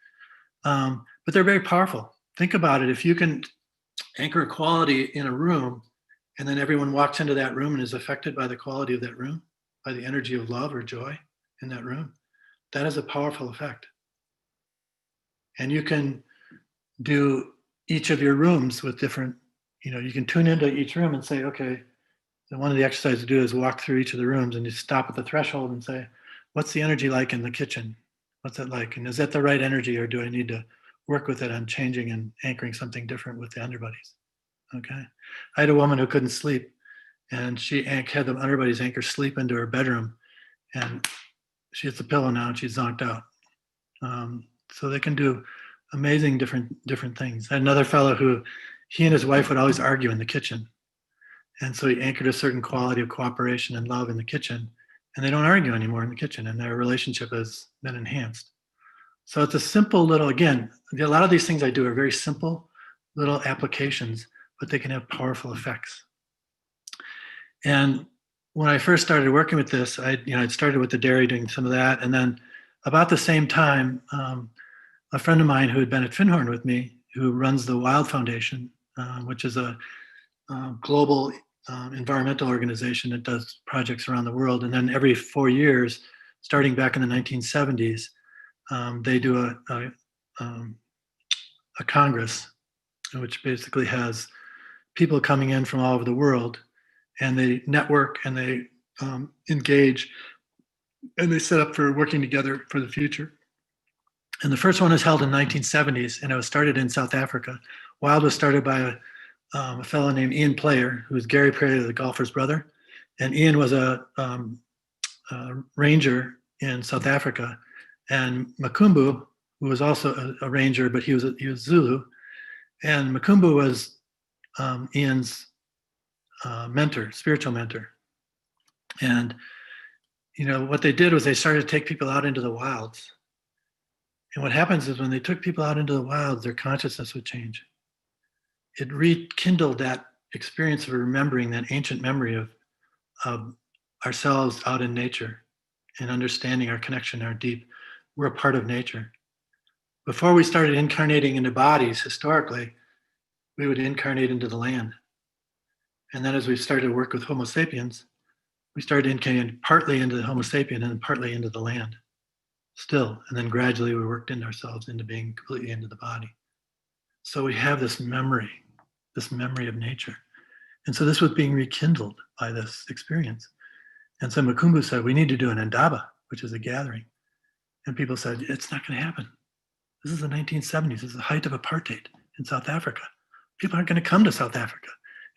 but they're very powerful. Think about it. If you can anchor a quality in a room, and then everyone walks into that room and is affected by the quality of that room, by the energy of love or joy in that room, that is a powerful effect. And you can do each of your rooms with different, you can tune into each room and say, okay, then one of the exercises to do is walk through each of the rooms, and you stop at the threshold and say, what's the energy like in the kitchen? What's it like? And is that the right energy, or do I need to work with it on changing and anchoring something different with the underbuddies? Okay. I had a woman who couldn't sleep, and she had the underbuddies anchor sleep into her bedroom, and she has a pillow now and she's zonked out. So they can do amazing different things. I had another fellow who, he and his wife would always argue in the kitchen. And so he anchored a certain quality of cooperation and love in the kitchen, and they don't argue anymore in the kitchen, and their relationship has been enhanced. So it's a simple little, again, a lot of these things I do are very simple little applications, but they can have powerful effects. And when I first started working with this, I'd started with the dairy, doing some of that. And then about the same time, a friend of mine who had been at Finhorn with me, who runs the Wild Foundation, which is a global environmental organization that does projects around the world. And then every 4 years, starting back in the 1970s, they do a congress, which basically has people coming in from all over the world, and they network and they engage, and they set up for working together for the future. And the first one was held in the 1970s, and it was started in South Africa. Wild was started by a fellow named Ian Player, who was Gary Player, the golfer's brother. And Ian was a ranger in South Africa. And Makumbu, who was also a ranger, but he was Zulu. And Makumbu was Ian's mentor, spiritual mentor. And, what they did was they started to take people out into the wilds. And what happens is when they took people out into the wilds, their consciousness would change. It rekindled that experience of remembering that ancient memory of ourselves out in nature and understanding our connection, our deep, we're a part of nature. Before we started incarnating into bodies, historically, we would incarnate into the land. And then as we started to work with Homo sapiens, we started incarnating partly into the Homo sapien and partly into the land still. And then gradually we worked into ourselves into being completely into the body. So we have this memory of nature. And so this was being rekindled by this experience. And so Makumbu said, we need to do an Ndaba, which is a gathering. And people said, it's not going to happen. This is the 1970s. This is the height of apartheid in South Africa. People aren't going to come to South Africa.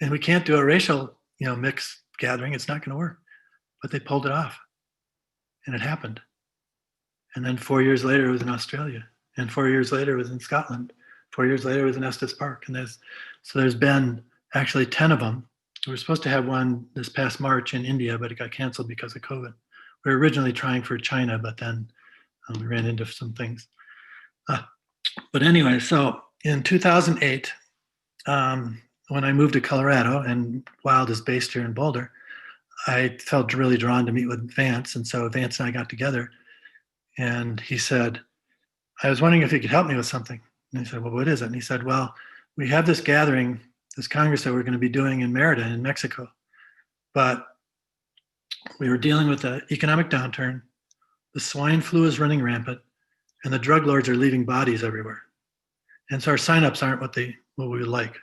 And we can't do a racial, mixed gathering. It's not going to work. But they pulled it off. And it happened. And then 4 years later, it was in Australia. And 4 years later, it was in Scotland. 4 years later, it was in Estes Park. And there's been actually 10 of them. We were supposed to have one this past March in India, but it got canceled because of COVID. We were originally trying for China, but then we ran into some things. But anyway, so in 2008, when I moved to Colorado, and Wild is based here in Boulder, I felt really drawn to meet with Vance. And so Vance and I got together, and he said, I was wondering if you could help me with something. And I said, well, what is it? And he said, well, we have this gathering, this Congress that we're going to be doing in Merida in Mexico. But we were dealing with the economic downturn, the swine flu is running rampant, and the drug lords are leaving bodies everywhere. And so our signups aren't what we would like. Do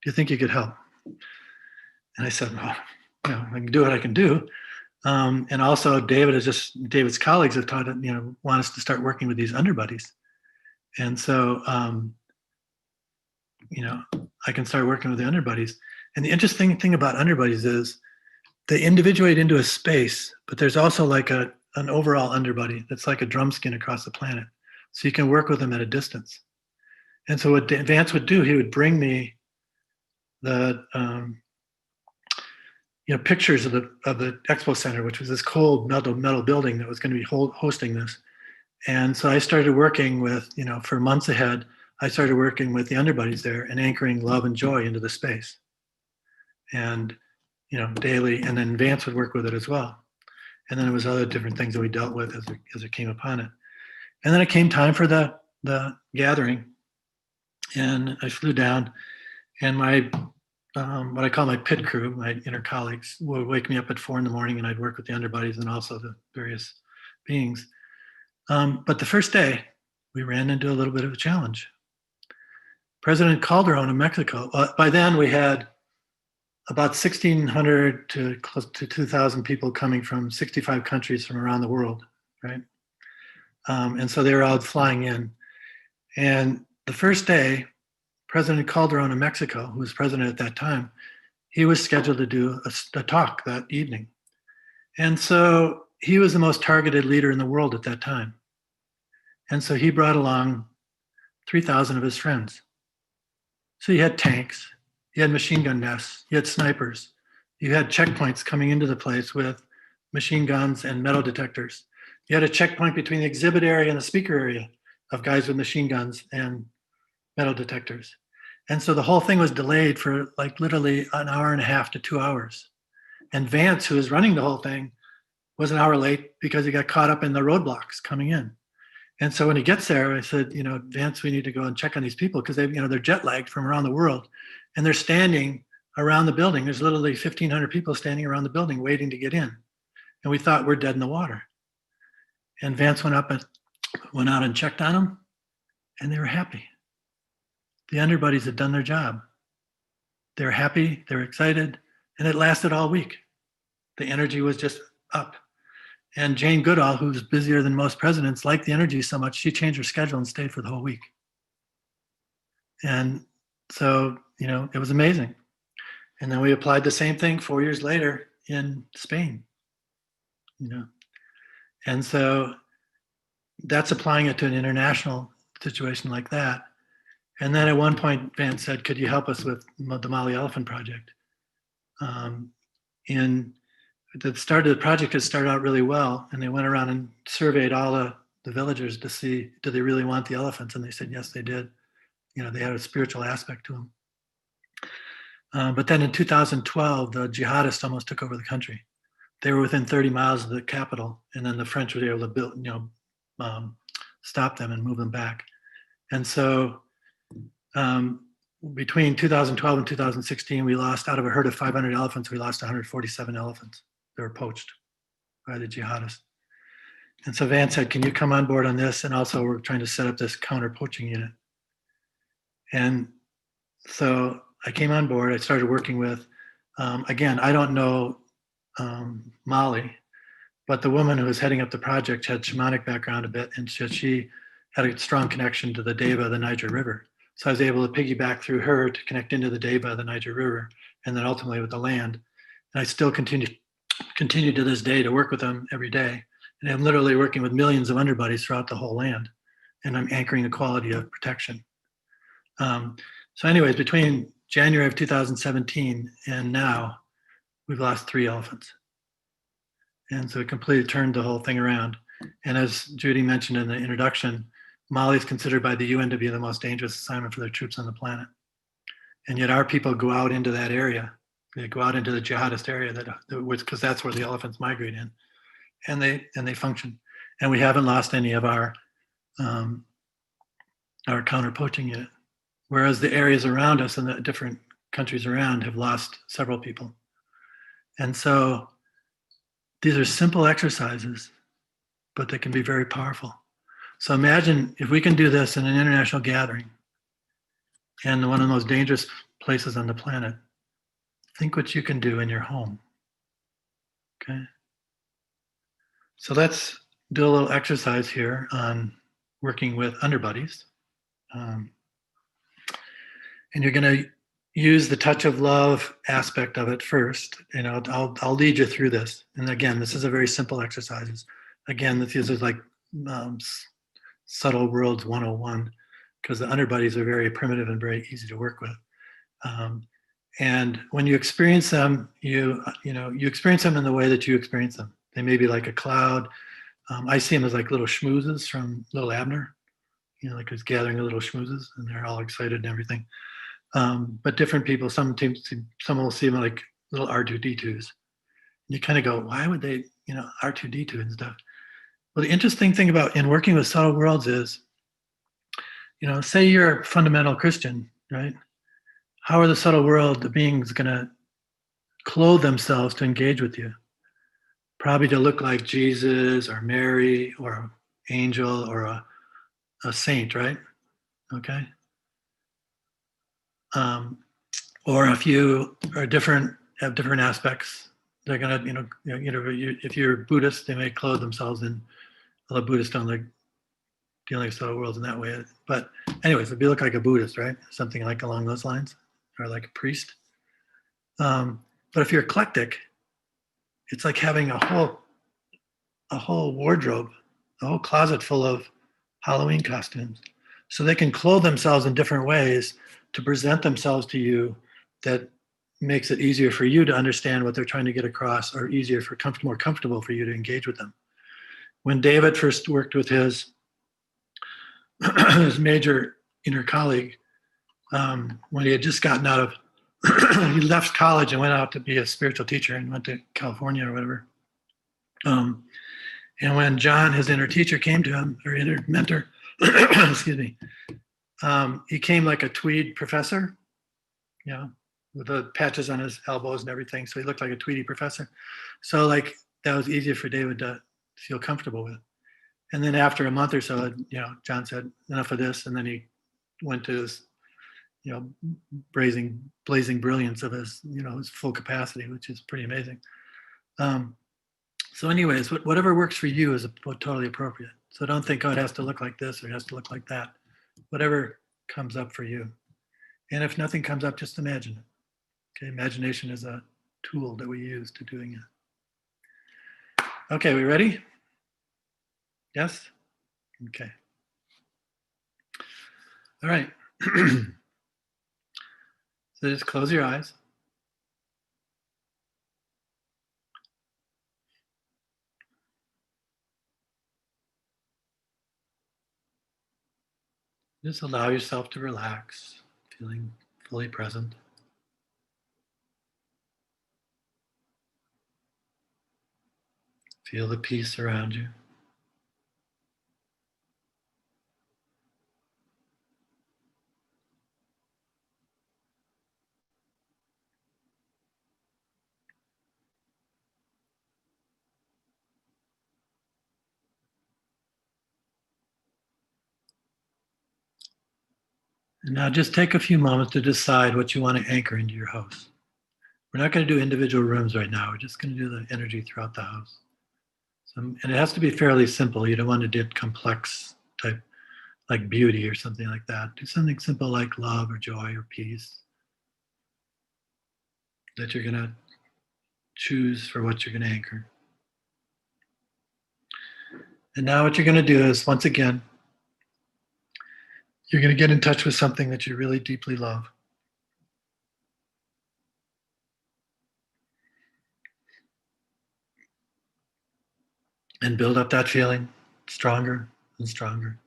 you think you could help? And I said, well, I can do what I can do. And also David's colleagues have taught, want us to start working with these underbuddies. And so, I can start working with the underbuddies. And the interesting thing about underbuddies is they individuate into a space, but there's also like an overall underbuddy that's like a drum skin across the planet. So you can work with them at a distance. And so what Vance would do, he would bring me the pictures of the expo center, which was this cold metal building that was going to be hosting this. And so I started working with, for months ahead, I started working with the underbuddies there and anchoring love and joy into the space. And, daily, and then Vance would work with it as well. And then there was other different things that we dealt with as it came upon it. And then it came time for the gathering. And I flew down, and my what I call my pit crew, my inner colleagues, would wake me up at 4 a.m, and I'd work with the underbuddies and also the various beings. But the first day, we ran into a little bit of a challenge. President Calderon of Mexico, by then we had about 1,600 to close to 2,000 people coming from 65 countries from around the world, right? And so they were all flying in. And the first day, President Calderon of Mexico, who was president at that time, he was scheduled to do a talk that evening. And so he was the most targeted leader in the world at that time. And so he brought along 3,000 of his friends. So you had tanks, you had machine gun nests, you had snipers, you had checkpoints coming into the place with machine guns and metal detectors. You had a checkpoint between the exhibit area and the speaker area of guys with machine guns and metal detectors. And so the whole thing was delayed for like literally an hour and a half to 2 hours. And Vance, who was running the whole thing, was an hour late because he got caught up in the roadblocks coming in. And so when he gets there, I said, Vance, we need to go and check on these people because they're jet lagged from around the world, and they're standing around the building. There's literally 1,500 people standing around the building waiting to get in. And we thought we're dead in the water. And Vance went out and checked on them, and they were happy. The underbuddies had done their job. They were happy, they were excited, and it lasted all week. The energy was just up. And Jane Goodall, who's busier than most presidents, liked the energy so much, she changed her schedule and stayed for the whole week. And so, it was amazing. And then we applied the same thing 4 years later in Spain, And so that's applying it to an international situation like that. And then at one point, Vance said, could you help us with the Mali Elephant Project? The project had started out really well, and they went around and surveyed all the villagers to see, do they really want the elephants? And they said, yes, they did. They had a spiritual aspect to them. But then in 2012, the jihadists almost took over the country. They were within 30 miles of the capital, and then the French were able to stop them and move them back. And so between 2012 and 2016, we lost, out of a herd of 500 elephants, we lost 147 elephants. They were poached by the jihadists. And so Vance said, can you come on board on this? And also we're trying to set up this counter poaching unit. And so I came on board. I started working with, again, I don't know Mali, but the woman who was heading up the project had shamanic background a bit, and she had a strong connection to the Deva, the Niger River. So I was able to piggyback through her to connect into the Deva, the Niger River, and then ultimately with the land. And I still continue to this day to work with them every day. And I'm literally working with millions of underbuddies throughout the whole land. And I'm anchoring the quality of protection. So anyways, between January of 2017 and now, we've lost 3 elephants. And so it completely turned the whole thing around. And as Judy mentioned in the introduction, Mali is considered by the UN to be the most dangerous assignment for their troops on the planet. And yet our people go out into that area. They go out into the jihadist area because that's where the elephants migrate in, and they function. And we haven't lost any of our counter poaching unit, whereas the areas around us and the different countries around have lost several people. And so these are simple exercises, but they can be very powerful. So imagine if we can do this in an international gathering and one of the most dangerous places on the planet. Think what you can do in your home, okay? So let's do a little exercise here on working with underbuddies. And you're going to use the touch of love aspect of it first. You know, I'll lead you through this. And again, this is a very simple exercise. Again, this is like subtle worlds 101, because the underbuddies are very primitive and very easy to work with. And when you experience them, you experience them in the way that you experience them. They may be like a cloud. I see them as like little schmoozes from Little Abner, you know, like he's gathering the little schmoozes and they're all excited and everything. But different people, some will see them like little R2D2s. And you kind of go, why would they, you know, R2D2 and stuff? Well, the interesting thing about in working with subtle worlds is, you know, say you're a fundamental Christian, right? How are the subtle world, the beings, going to clothe themselves to engage with you? Probably to look like Jesus or Mary or an angel or a saint, right? Okay. Or if you are different, have different aspects, they're gonna, if you're Buddhist, they may clothe themselves in. Although Buddhists don't like dealing with subtle worlds in that way. But anyways, if you look like a Buddhist, right? Something like along those lines, or like a priest. But if you're eclectic, it's like having a whole wardrobe, a whole closet full of Halloween costumes. So they can clothe themselves in different ways to present themselves to you that makes it easier for you to understand what they're trying to get across, or easier for more comfortable for you to engage with them. When David first worked with his major inner colleague, when he had just gotten out of, he left college and went out to be a spiritual teacher and went to California or whatever. And when John, his inner teacher, came to him, or inner mentor, excuse me, he came like a tweed professor, you know, with the patches on his elbows and everything. So he looked like a tweedy professor. So like that was easier for David to feel comfortable with. And then after a month or so, you know, John said, enough of this. And then he went to his, you know, blazing brilliance of his, you know, his full capacity, which is pretty amazing. So anyways, whatever works for you is totally appropriate. So don't think, oh, it has to look like this or it has to look like that. Whatever comes up for you. And if nothing comes up, just imagine it. Okay, imagination is a tool that we use to doing it. Okay, we ready? Yes? Okay. All right. So just close your eyes. Just allow yourself to relax, feeling fully present. Feel the peace around you. And now just take a few moments to decide what you want to anchor into your house. We're not going to do individual rooms right now. We're just going to do the energy throughout the house. And it has to be fairly simple. You don't want to do complex type, like beauty or something like that. Do something simple like love or joy or peace that you're going to choose for what you're going to anchor. And now what you're going to do is, once again, you're going to get in touch with something that you really deeply love. And build up that feeling stronger and stronger.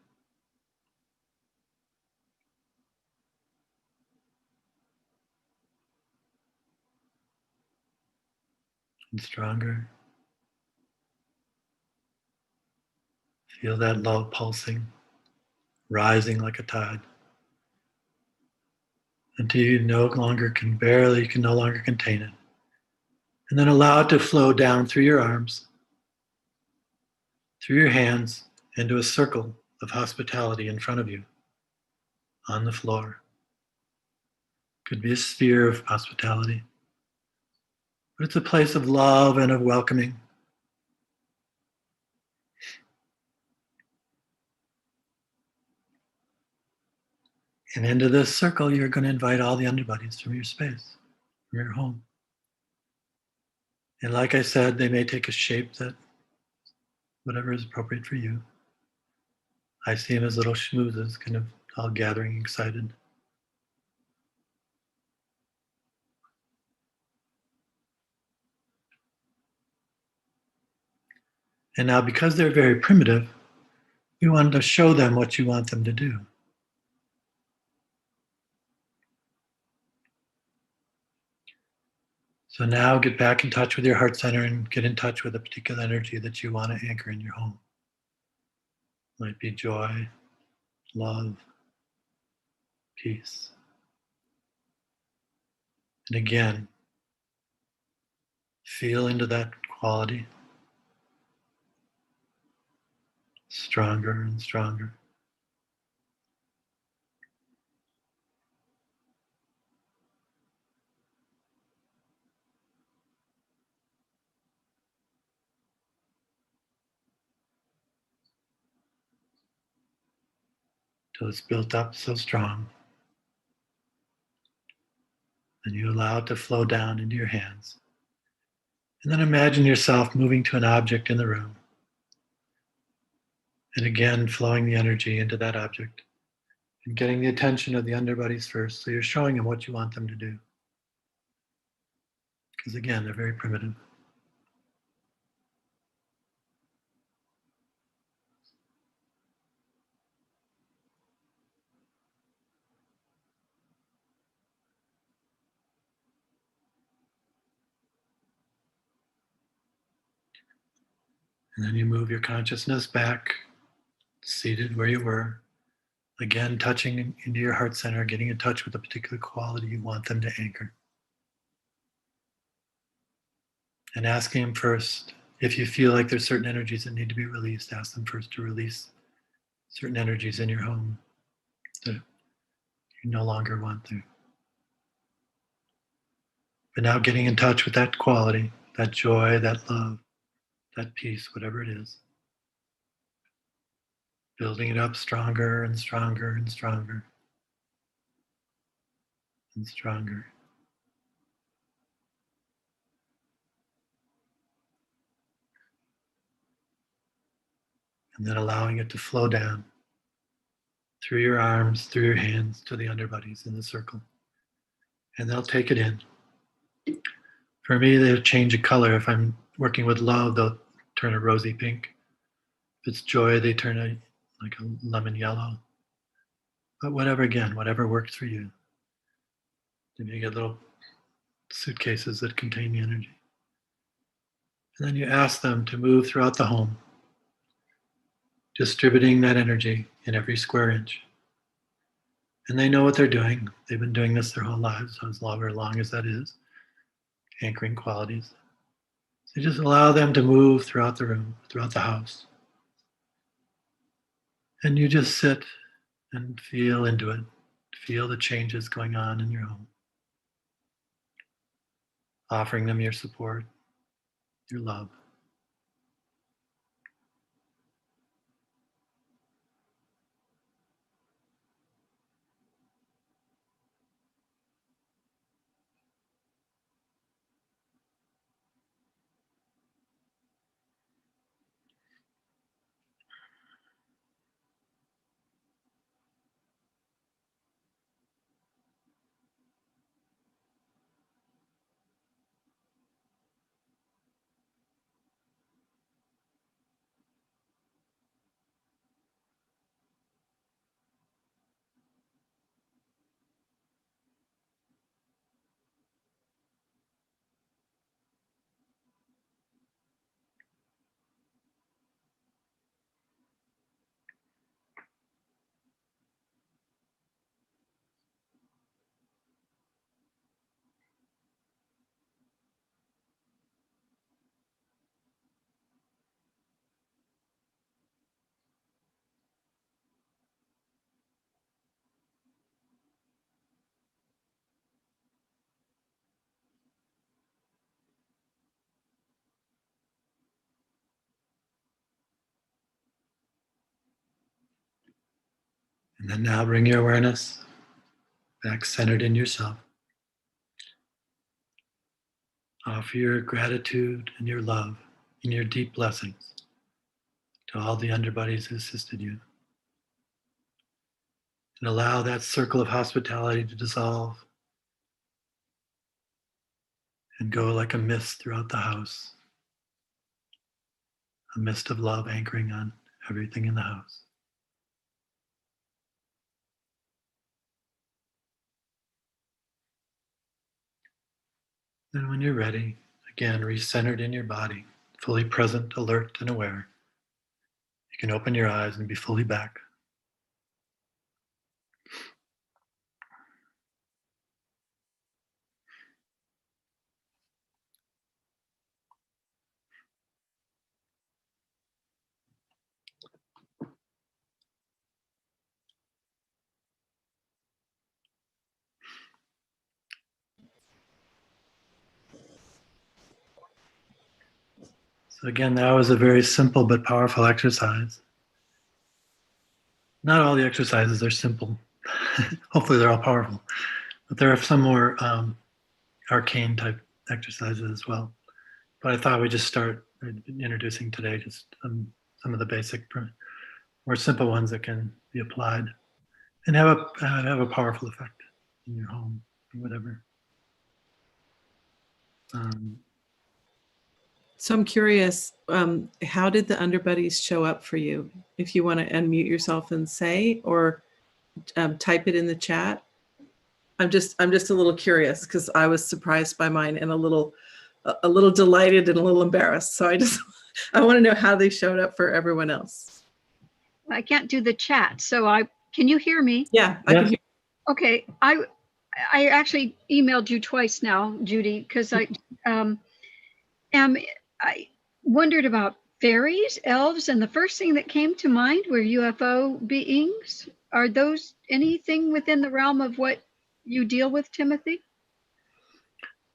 And stronger. Feel that love pulsing, rising like a tide. Until you no longer can contain it. And then allow it to flow down through your arms, through your hands, into a circle of hospitality in front of you, on the floor. Could be a sphere of hospitality. But it's a place of love and of welcoming. And into this circle, you're going to invite all the underbuddies from your space, from your home. And like I said, they may take a shape that whatever is appropriate for you. I see them as little schmoozes, kind of all gathering, excited. And now, because they're very primitive, you want to show them what you want them to do. So now get back in touch with your heart center and get in touch with a particular energy that you want to anchor in your home. Might be joy, love, peace. And again, feel into that quality stronger and stronger. Till it's built up so strong. And you allow it to flow down into your hands. And then imagine yourself moving to an object in the room. And again, flowing the energy into that object. And getting the attention of the underbuddies first. So you're showing them what you want them to do. Because again, they're very primitive. And then you move your consciousness back, seated where you were. Again, touching into your heart center, getting in touch with a particular quality you want them to anchor. And asking them first, if you feel like there's certain energies that need to be released, ask them first to release certain energies in your home that you no longer want there. But now getting in touch with that quality, that joy, that love, that peace, whatever it is. Building it up stronger and stronger and stronger and stronger. And then allowing it to flow down through your arms, through your hands to the underbuddies in the circle. And they'll take it in. For me, they'll change a color. If I'm working with love, they'll turn a rosy pink. If it's joy, they turn like a lemon yellow. But whatever, again, whatever works for you. Then you get little suitcases that contain the energy. And then you ask them to move throughout the home, distributing that energy in every square inch. And they know what they're doing. They've been doing this their whole lives, so as long as that is, anchoring qualities. So just allow them to move throughout the room, throughout the house. And you just sit and feel into it. Feel the changes going on in your home. Offering them your support, your love. And then now bring your awareness back centered in yourself. Offer your gratitude and your love and your deep blessings to all the underbuddies who assisted you. And allow that circle of hospitality to dissolve and go like a mist throughout the house. A mist of love anchoring on everything in the house. Then when you're ready, again, re-centered in your body, fully present, alert, and aware, you can open your eyes and be fully back. So again, that was a very simple but powerful exercise. Not all the exercises are simple. Hopefully they're all powerful. But there are some more arcane type exercises as well. But I thought we'd just start introducing today just some of the basic, more simple ones that can be applied and have a powerful effect in your home or whatever. So I'm curious, how did the Underbuddies show up for you? If you want to unmute yourself and say, or type it in the chat. I'm just a little curious because I was surprised by mine and a little delighted and a little embarrassed. So I want to know how they showed up for everyone else. I can't do the chat, so can you hear me? Yeah, I can hear. Okay, I actually emailed you twice now, Judy, because I wondered about fairies, elves, and the first thing that came to mind were UFO beings. Are those anything within the realm of what you deal with, Timothy?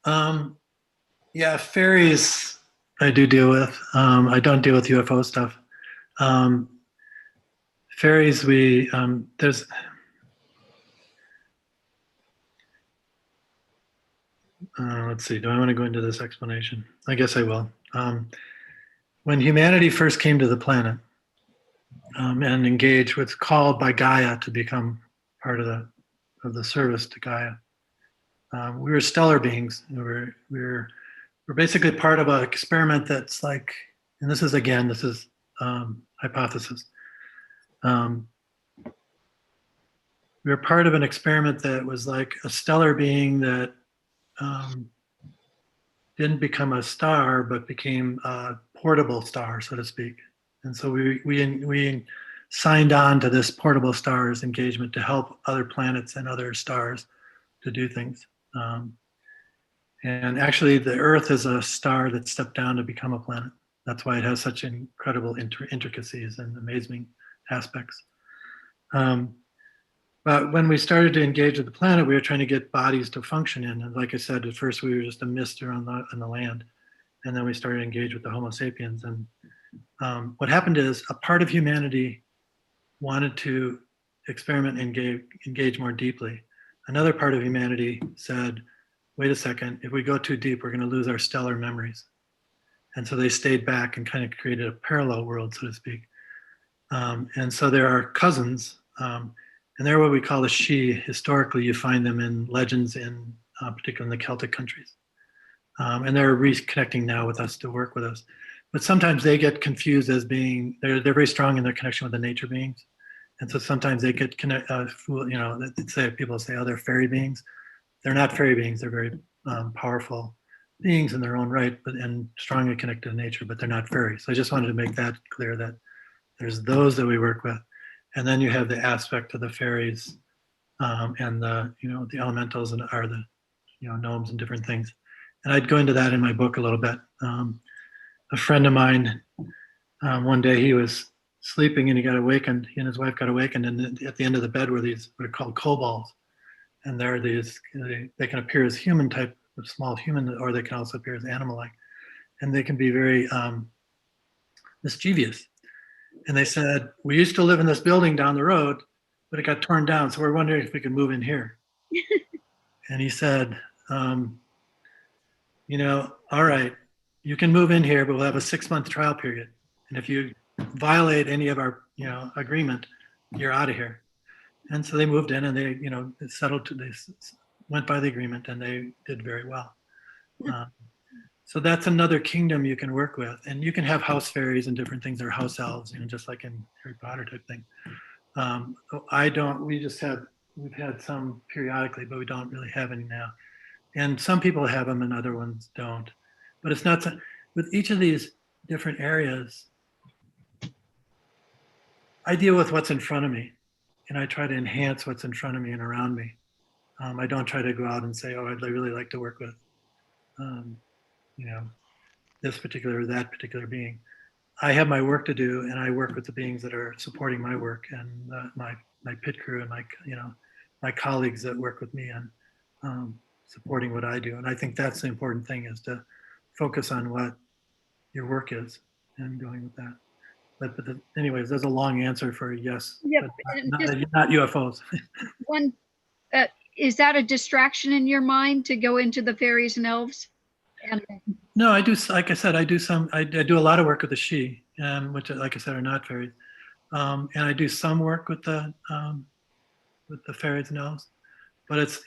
Yeah, fairies I do deal with. I don't deal with UFO stuff. Fairies, there's let's see, do I want to go into this explanation? I guess I will. When humanity first came to the planet and engaged what's called by Gaia to become part of the service to Gaia, we were stellar beings. We're basically part of an experiment that's like, and this is hypothesis. We were part of an experiment that was like a stellar being that didn't become a star, but became a portable star, so to speak. And so we signed on to this portable stars engagement to help other planets and other stars to do things. And actually, the Earth is a star that stepped down to become a planet. That's why it has such incredible intricacies and amazing aspects. But when we started to engage with the planet, we were trying to get bodies to function in. And like I said, at first we were just a mist on the land. And then we started to engage with the Homo sapiens. And what happened is a part of humanity wanted to experiment and engage more deeply. Another part of humanity said, wait a second, if we go too deep, we're going to lose our stellar memories. And so they stayed back and kind of created a parallel world, so to speak. And so there are cousins, and they're what we call the Sidhe. Historically, you find them in legends particularly in the Celtic countries. And they're reconnecting now with us to work with us. But sometimes they get confused as being, they're very strong in their connection with the nature beings. And so sometimes they get people say, oh, they're fairy beings. They're not fairy beings. They're very powerful beings in their own right, and strongly connected to nature, but they're not fairies. So I just wanted to make that clear, that there's those that we work with. And then you have the aspect of the fairies and the elementals and are the gnomes and different things. And I'd go into that in my book a little bit. A friend of mine, one day he was sleeping and he and his wife got awakened, and at the end of the bed were these what are called kobolds. And they're these, they can appear as human type of small human, or they can also appear as animal-like. And they can be very mischievous. And they said, we used to live in this building down the road, but it got torn down. So we're wondering if we could move in here. And he said, all right, you can move in here, but we'll have a 6-month trial period. And if you violate any of our, agreement, you're out of here. And so they moved in and they, they went by the agreement and they did very well. So that's another kingdom you can work with. And you can have house fairies and different things, or house elves, just like in Harry Potter type thing. We've had some periodically, but we don't really have any now. And some people have them and other ones don't. But it's not, with each of these different areas, I deal with what's in front of me and I try to enhance what's in front of me and around me. I don't try to go out and say, oh, I'd really like to work with, this particular or that particular being. I have my work to do, and I work with the beings that are supporting my work, and my pit crew and my colleagues that work with me on supporting what I do. And I think that's the important thing, is to focus on what your work is and going with that. But anyways, there's a long answer for yes. Yep. Not UFOs. One, is that a distraction in your mind to go into the fairies and elves? No, I do. Like I said, I do a lot of work with the she, which, like I said, are not fairies, and I do some work with the fairies and elves. But it's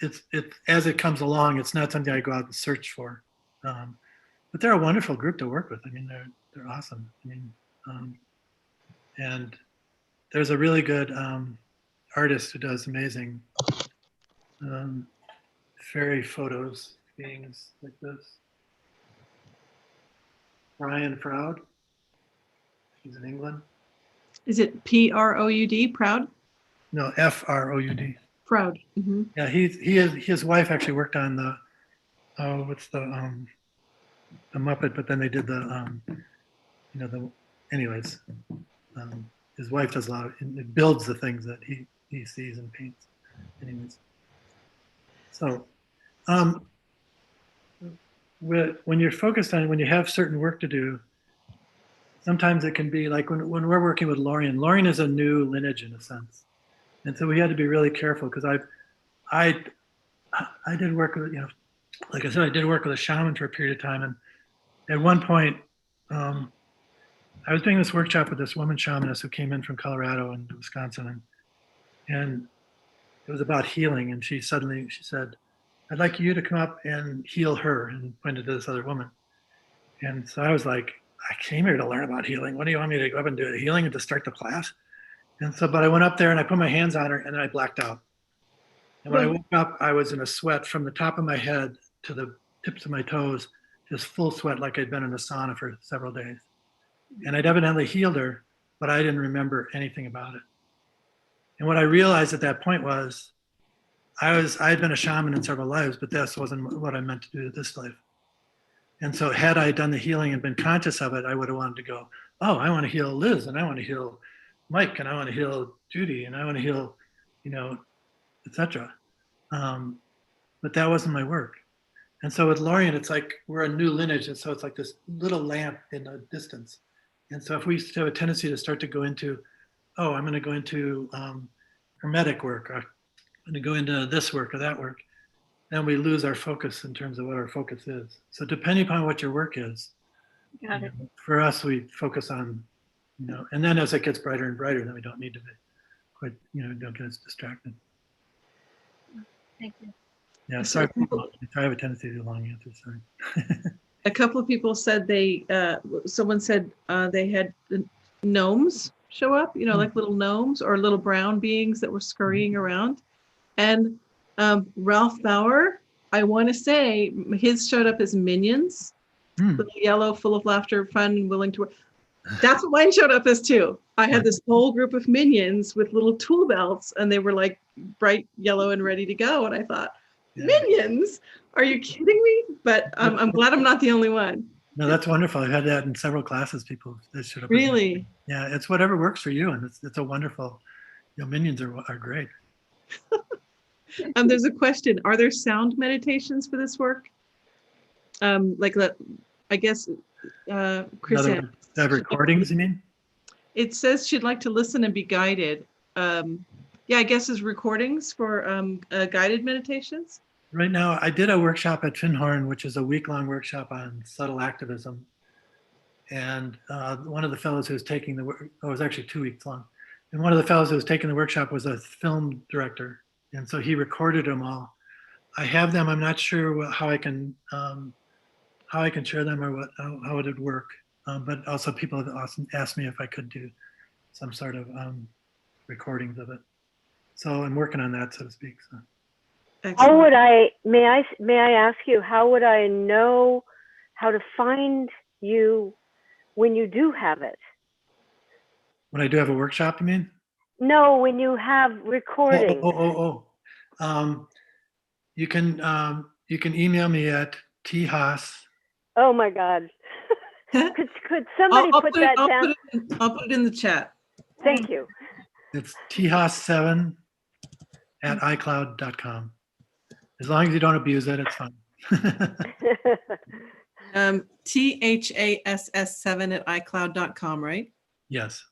as it comes along. It's not something I go out and search for. But they're a wonderful group to work with. I mean, they're awesome. I mean, and there's a really good artist who does amazing fairy photos, beings like this. Brian Froud. He's in England. Is it P-R-O-U-D, Proud? No, F-R-O-U-D. Proud. Mm-hmm. Yeah, his wife actually worked on the Muppet, but then they did his wife does a lot of, it builds the things that he sees and paints. Anyways, so when you're focused on, when you have certain work to do, sometimes it can be like when we're working with Lorien. Lorien is a new lineage in a sense, and so we had to be really careful, because I did work with, like I said, I did work with a shaman for a period of time, and at one point I was doing this workshop with this woman shamanist who came in from Colorado and Wisconsin, and it was about healing, and she said, I'd like you to come up and heal her, and pointed to this other woman. And so I was like, I came here to learn about healing. What do you want me to go up and do, the healing and to start the class? And so, but I went up there and I put my hands on her and then I blacked out. And when I woke up, I was in a sweat from the top of my head to the tips of my toes, just full sweat, like I'd been in a sauna for several days. And I'd evidently healed her, but I didn't remember anything about it. And what I realized at that point was, I had been a shaman in several lives, but this wasn't what I meant to do this life. And so had I done the healing and been conscious of it, I would have wanted to go, oh, I want to heal Liz, and I want to heal Mike, and I want to heal Judy, and I want to heal, etc. But that wasn't my work. And so with Lorien, it's like we're a new lineage, and so it's like this little lamp in the distance. And so if we have a tendency to start to go into, oh, I'm going to go into hermetic work, or I'm going to go into this work or that work, then we lose our focus in terms of what our focus is. So depending upon what your work is, for us, we focus on, and then as it gets brighter and brighter, then we don't need to be quite, don't get as distracted. Thank you. Yeah, sorry. I have a tendency to do long answers, sorry. A couple of people said someone said they had gnomes show up, like little gnomes or little brown beings that were scurrying around. And Ralph Bauer, I want to say his showed up as minions, little yellow, full of laughter, fun, and willing to work. That's what mine showed up as too. I had this whole group of minions with little tool belts, and they were like bright yellow and ready to go. And I thought, minions? Are you kidding me? But I'm glad I'm not the only one. No, that's wonderful. I've had that in several classes. People that showed up. Really? Yeah, it's whatever works for you, and it's a wonderful. Minions are great. There's a question. Are there sound meditations for this work? Like that, I guess, Chris. The recordings, you mean? It says she'd like to listen and be guided. Yeah, I guess as recordings for guided meditations. Right now, I did a workshop at Finhorn, which is a week-long workshop on subtle activism. And one of the fellows who was taking the work, oh, it was actually 2 weeks long. And one of the fellows who was taking the workshop was a film director. And so he recorded them all. I have them. I'm not sure how I can share them or how it would work. But also people have asked me if I could do some sort of recordings of it. So I'm working on that, so to speak. So. How would may I ask you, how would I know how to find you when you do have it? When I do have a workshop, you mean? No, when you have recording. You can email me at Haas. Oh my God. Could somebody put that down? I'll put it in the chat. Thank you. It's Haas7 at iCloud.com. As long as you don't abuse it, it's fine. THASS7 at iCloud.com, right? Yes.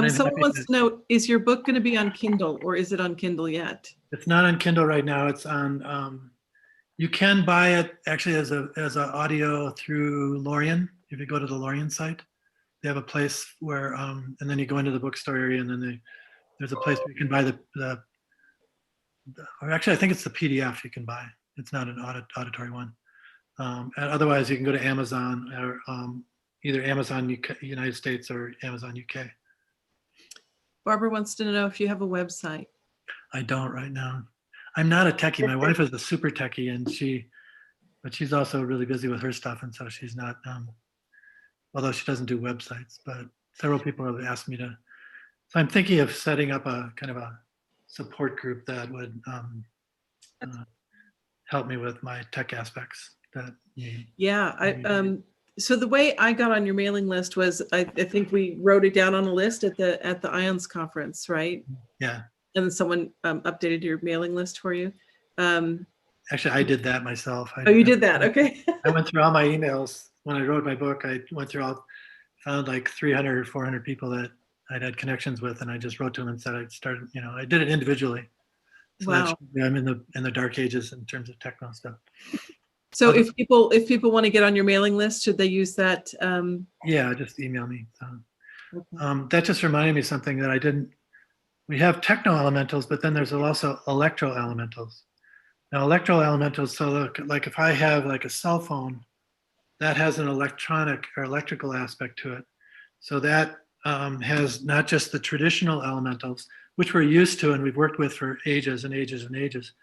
Someone wants to know, is your book going to be on Kindle or is it on Kindle yet? It's not on Kindle right now. It's on, you can buy it actually as a audio through Lorien. If you go to the Lorien site, they have a place where, and then you go into the bookstore area and then there's a place where you can buy or actually I think it's the PDF you can buy. It's not an auditory one. And otherwise you can go to Amazon or either Amazon UK, United States or Amazon UK. Barbara wants to know if you have a website. I don't right now. I'm not a techie. My wife is a super techie, but she's also really busy with her stuff, and so she's not. Although she doesn't do websites, but several people have asked me to. So I'm thinking of setting up a kind of a support group that would help me with my tech aspects. So the way I got on your mailing list was I think we wrote it down on a list at the IONS conference, right? Yeah. And then someone updated your mailing list for you. Actually, I did that myself. You did that? Okay. I went through all my emails when I wrote my book. I went through found like 300 or 400 people that I'd had connections with, and I just wrote to them and said I'd started. I did it individually. So wow. I'm in the dark ages in terms of techno stuff. So if people want to get on your mailing list, should they use that? Yeah, just email me. Okay. That just reminded me of something that I didn't. We have techno elementals, but then there's also electro elementals. Now, electro elementals. So like if I have like a cell phone, that has an electronic or electrical aspect to it. So that has not just the traditional elementals, which we're used to and we've worked with for ages and ages and ages.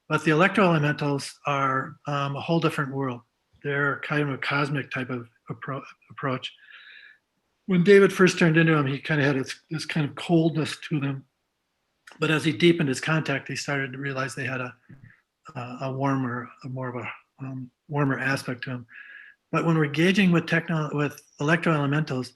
But the electro elementals are a whole different world. They're kind of a cosmic type of approach. When David first turned into them, he kind of had this kind of coldness to them. But as he deepened his contact, he started to realize they had a warmer, more of a warmer aspect to them. But when we're engaging with electro elementals,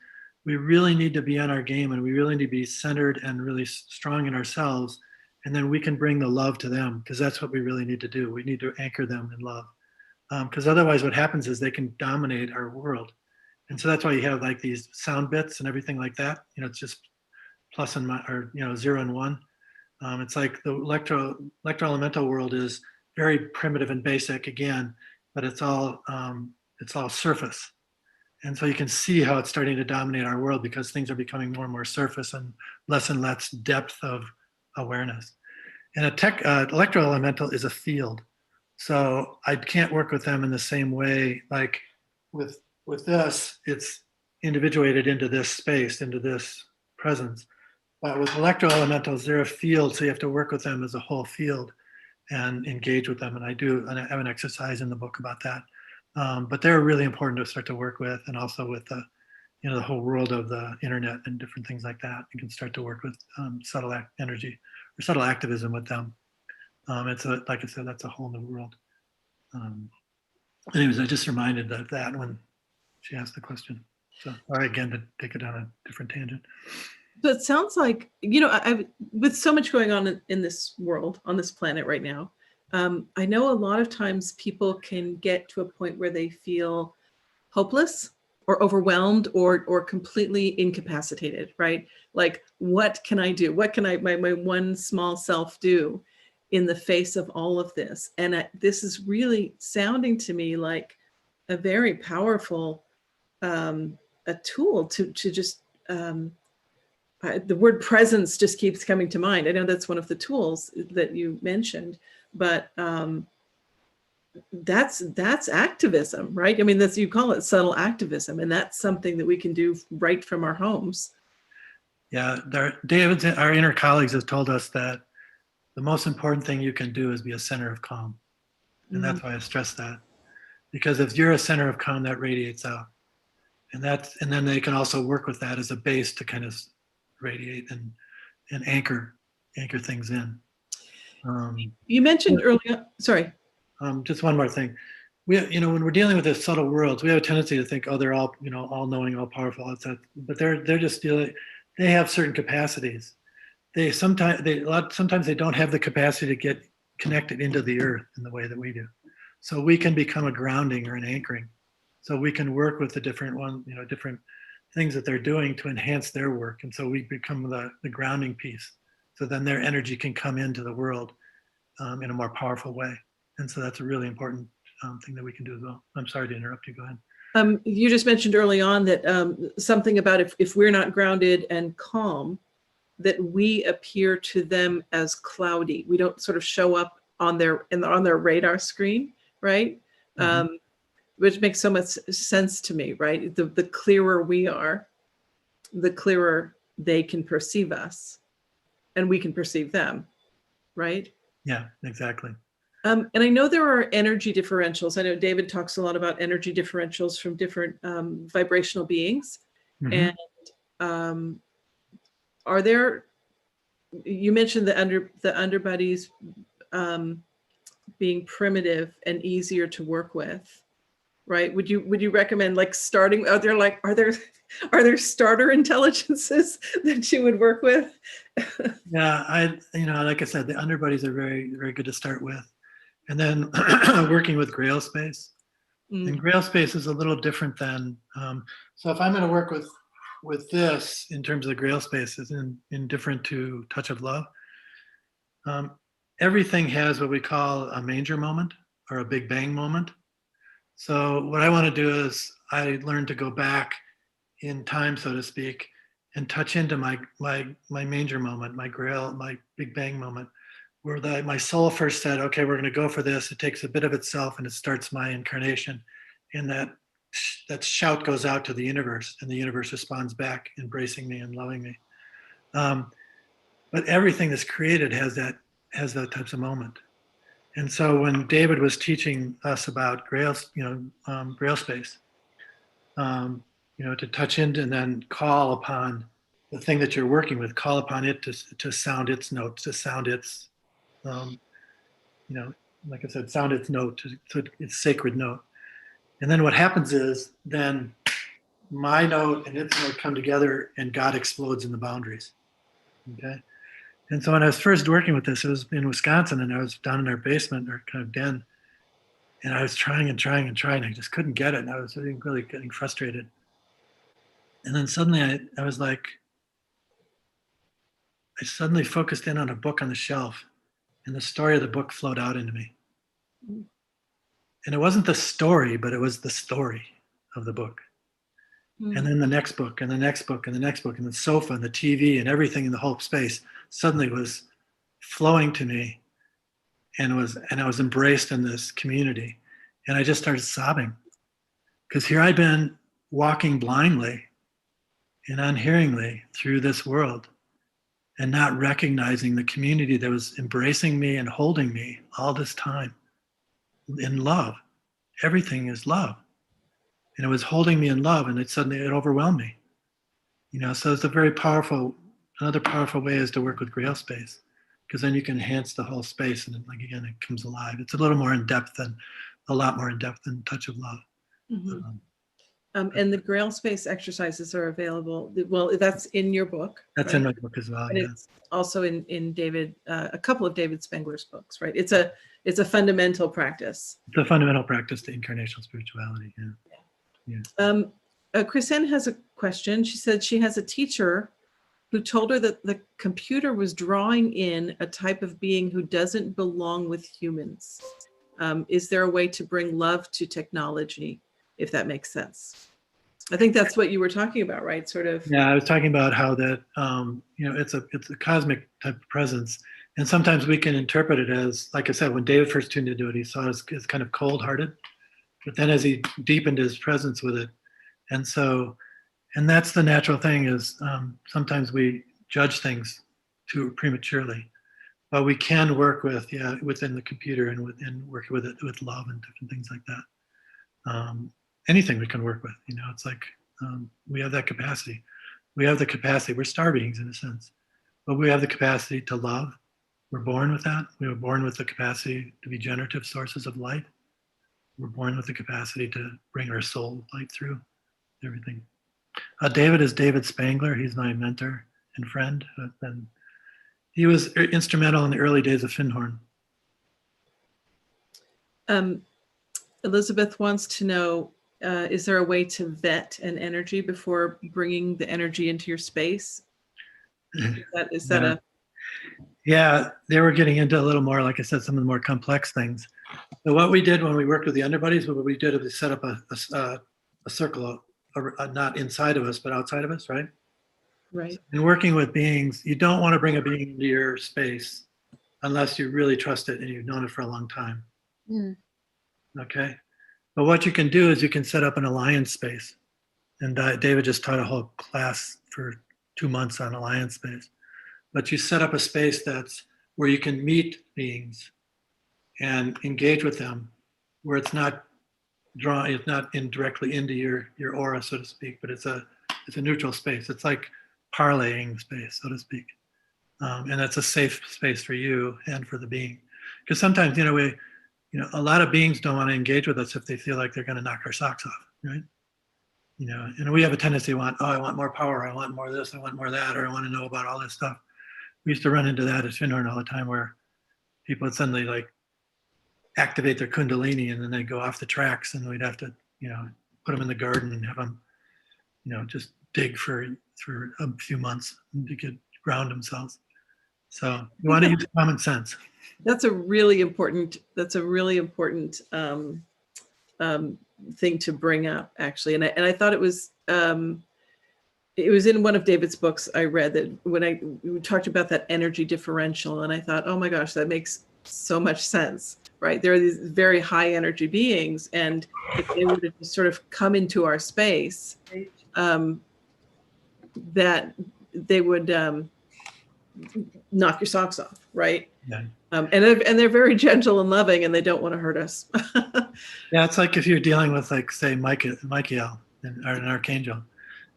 we really need to be on our game and we really need to be centered and really strong in ourselves. And then we can bring the love to them because that's what we really need to do. We need to anchor them in love. Because otherwise what happens is they can dominate our world. And so that's why you have like these sound bits and everything like that. It's just plus and or 0 and 1. It's like the electro elemental world is very primitive and basic again, but it's all surface. And so you can see how it's starting to dominate our world because things are becoming more and more surface and less depth of awareness. And electro elemental is a field. So I can't work with them in the same way. Like with this, it's individuated into this space, into this presence. But with electro elementals, they're a field. So you have to work with them as a whole field and engage with them. And I have an exercise in the book about that. But they're really important to start to work with, and also with the whole world of the internet and different things like that. You can start to work with subtle energy or subtle activism with them. Like I said, that's a whole new world. Anyways, I just reminded of that when she asked the question. So, sorry again to take it on a different tangent. So it sounds like, with so much going on in this world, on this planet right now, I know a lot of times people can get to a point where they feel hopeless or overwhelmed or completely incapacitated, right? Like, what can I do? What can my one small self do in the face of all of this? And this is really sounding to me like a very powerful a tool to just, the word presence just keeps coming to mind. I know that's one of the tools that you mentioned, but that's activism, right? I mean, you call it subtle activism, and that's something that we can do right from our homes. Yeah, David, our inner colleagues have told us that the most important thing you can do is be a center of calm. And that's why I stress that. Because if you're a center of calm, that radiates out. And then they can also work with that as a base to kind of radiate and anchor things in. You mentioned earlier, sorry. Just one more thing. When we're dealing with the subtle worlds, we have a tendency to think, oh, they're all, all knowing, all powerful, but they're just dealing. They have certain capacities. Sometimes they don't have the capacity to get connected into the earth in the way that we do. So we can become a grounding or an anchoring. So we can work with the different things that they're doing to enhance their work. And so we become the grounding piece. So then their energy can come into the world in a more powerful way. And so that's a really important thing that we can do as well. I'm sorry to interrupt you. Go ahead. You just mentioned early on that something about if we're not grounded and calm, that we appear to them as cloudy. We don't sort of show up on their radar screen, right? Mm-hmm. Which makes so much sense to me, right? The clearer we are, the clearer they can perceive us, and we can perceive them, right? Yeah, exactly. And I know there are energy differentials. I know David talks a lot about energy differentials from different vibrational beings. Mm-hmm. And are there? You mentioned the underbuddies being primitive and easier to work with, right? Would you recommend like starting? Are there starter intelligences that you would work with? Yeah, like I said, the underbuddies are very, very good to start with. And then working with Grail Space. And Grail Space is a little different than, so if I'm going to work with this in terms of the Grail Spaces in different to Touch of Love, everything has what we call a manger moment or a Big Bang moment. So what I want to do is I learn to go back in time, so to speak, and touch into my manger moment, my Grail, my Big Bang moment, where my soul first said, okay, we're going to go for this. It takes a bit of itself and it starts my incarnation. And that shout goes out to the universe, and the universe responds back, embracing me and loving me. But everything that's created has that types of moment. And so when David was teaching us about Grail Space, to touch into and then call upon the thing that you're working with, call upon it to sound its notes, to sound its like I said, sound its note, to its sacred note. And then what happens is then my note and its note come together and God explodes in the boundaries. Okay. And so when I was first working with this, it was in Wisconsin, and I was down in our basement or kind of den, and I was trying and trying and trying. I just couldn't get it. And I was really getting frustrated. And then suddenly I was like, I suddenly focused in on a book on the shelf, and the story of the book flowed out into me. And it wasn't the story, but it was the story of the book. And then the next book and the next book and the next book, and the sofa and the TV and everything in the whole space suddenly was flowing to me, and I was embraced in this community. And I just started sobbing, because here I'd been walking blindly and unhearingly through this world and not recognizing the community that was embracing me and holding me all this time in love. Everything is love. And it was holding me in love, and it overwhelmed me. So it's another powerful way is to work with Grail Space, because then you can enhance the whole space, and again, it comes alive. It's a lot more in depth than Touch of Love. Mm-hmm. And the Grail Space exercises are available. Well, that's in your book. That's right? In my book as well. And it's also in David, a couple of David Spengler's books, right? It's a fundamental practice. It's a fundamental practice to Incarnational Spirituality. Yeah. Chrisanne has a question. She said she has a teacher who told her that the computer was drawing in a type of being who doesn't belong with humans. Is there a way to bring love to technology, if that makes sense? I think that's what you were talking about, right? Sort of. Yeah, I was talking about how that it's a cosmic type of presence, and sometimes we can interpret it as, like I said, when David first tuned into it, he saw it as kind of cold-hearted, but then as he deepened his presence with it, and that's the natural thing is sometimes we judge things too prematurely, but we can work within the computer and work with it with love and different things like that. Anything we can work with, it's like we have that capacity. We have the capacity. We're star beings in a sense, but we have the capacity to love. We're born with that. We were born with the capacity to be generative sources of light. We're born with the capacity to bring our soul light through everything. David is David Spangler. He's my mentor and friend. And he was instrumental in the early days of Finhorn. Elizabeth wants to know, is there a way to vet an energy before bringing the energy into your space? Is that a... Yeah, they were getting into a little more, like I said, some of the more complex things. So what we did when we worked with the Underbuddies, what we did is set up a circle, not inside of us, but outside of us, right? Right. In working with beings, you don't want to bring a being into your space unless you really trust it and you've known it for a long time. Mm. Okay? But what you can do is you can set up an alliance space. And David just taught a whole class for 2 months on alliance space. But you set up a space that's where you can meet beings and engage with them, where it's not directly into your aura, so to speak, but it's a neutral space. It's like parlaying space, so to speak. And that's a safe space for you and for the being. Because sometimes, a lot of beings don't want to engage with us if they feel like they're going to knock our socks off, right? And we have a tendency to I want more power, I want more of this, I want more of that, or I want to know about all this stuff. We used to run into that at Finhorn all the time, where people would suddenly activate their kundalini and then they go off the tracks, and we'd have to, put them in the garden and have them, just dig for a few months to ground themselves. So you want to use common sense. That's a really important thing to bring up, actually. And I thought it was in one of David's books I read, that when we talked about that energy differential, and I thought, oh my gosh, that makes so much sense, right? There are these very high energy beings, and if they were to sort of come into our space, that they would knock your socks off, right? Yeah. And they're very gentle and loving, and they don't want to hurt us. Yeah, it's like if you're dealing with, say, Michael or an archangel.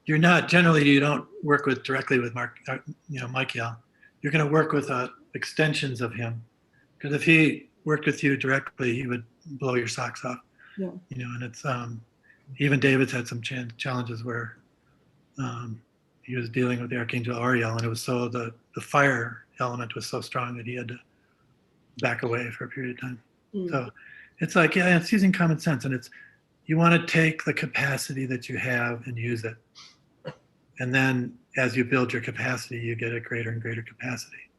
You don't work directly with Michael. You're going to work with extensions of him, because if he worked with you directly, he would blow your socks off. Yeah. And it's even David's had some challenges where he was dealing with the archangel Ariel, and it was so the fire element was so strong that he had to back away for a period of time. Mm. So it's like, it's using common sense, and you want to take the capacity that you have and use it. And then as you build your capacity, you get a greater and greater capacity,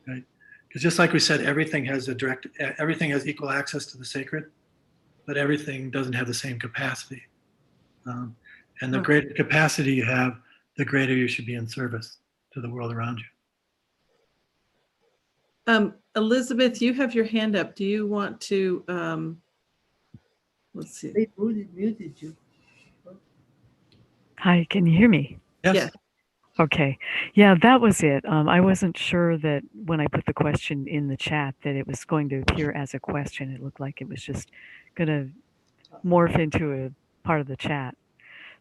right? Because just like we said, everything has equal access to the sacred, but everything doesn't have the same capacity. And the greater capacity you have, the greater you should be in service to the world around you. Elizabeth, you have your hand up. Do you want to, let's see. They muted you. Hi, can you hear me? Yes. Yeah. Okay. Yeah, that was it. I wasn't sure that when I put the question in the chat that it was going to appear as a question. It looked like it was just going to morph into a part of the chat.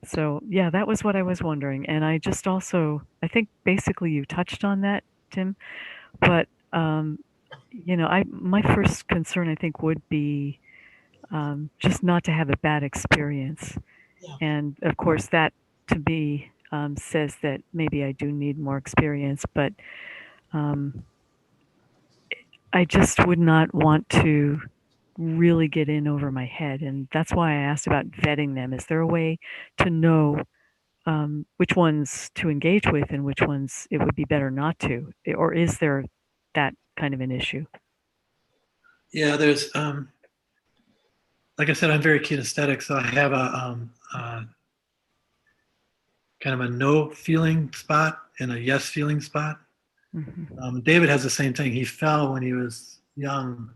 So yeah, that was what I was wondering. And I just also, I think basically you touched on that, Tim, but my first concern, I think, would be just not to have a bad experience. Yeah. And of course that to me says that maybe I do need more experience, but I just would not want to really get in over my head. And that's why I asked about vetting them. Is there a way to know which ones to engage with and which ones it would be better not to? Or is there that kind of an issue? Yeah, there's, like I said, I'm very kinesthetic, so I have kind of a no feeling spot and a yes feeling spot. David has the same thing. He fell when he was young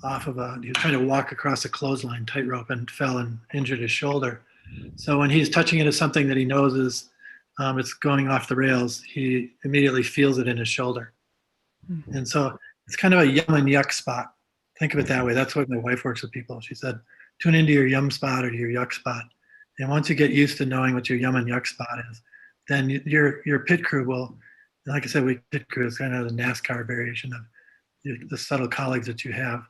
he was trying to walk across a clothesline tightrope and fell and injured his shoulder. So when he's touching into something that he knows is it's going off the rails, he immediately feels it in his shoulder. And so it's kind of a yum and yuck spot. Think of it that way. That's why my wife works with people. She said, tune into your yum spot or your yuck spot. And once you get used to knowing what your yum and yuck spot is, then your pit crew will, like I said, pit crew is kind of the NASCAR variation of the subtle colleagues that you have.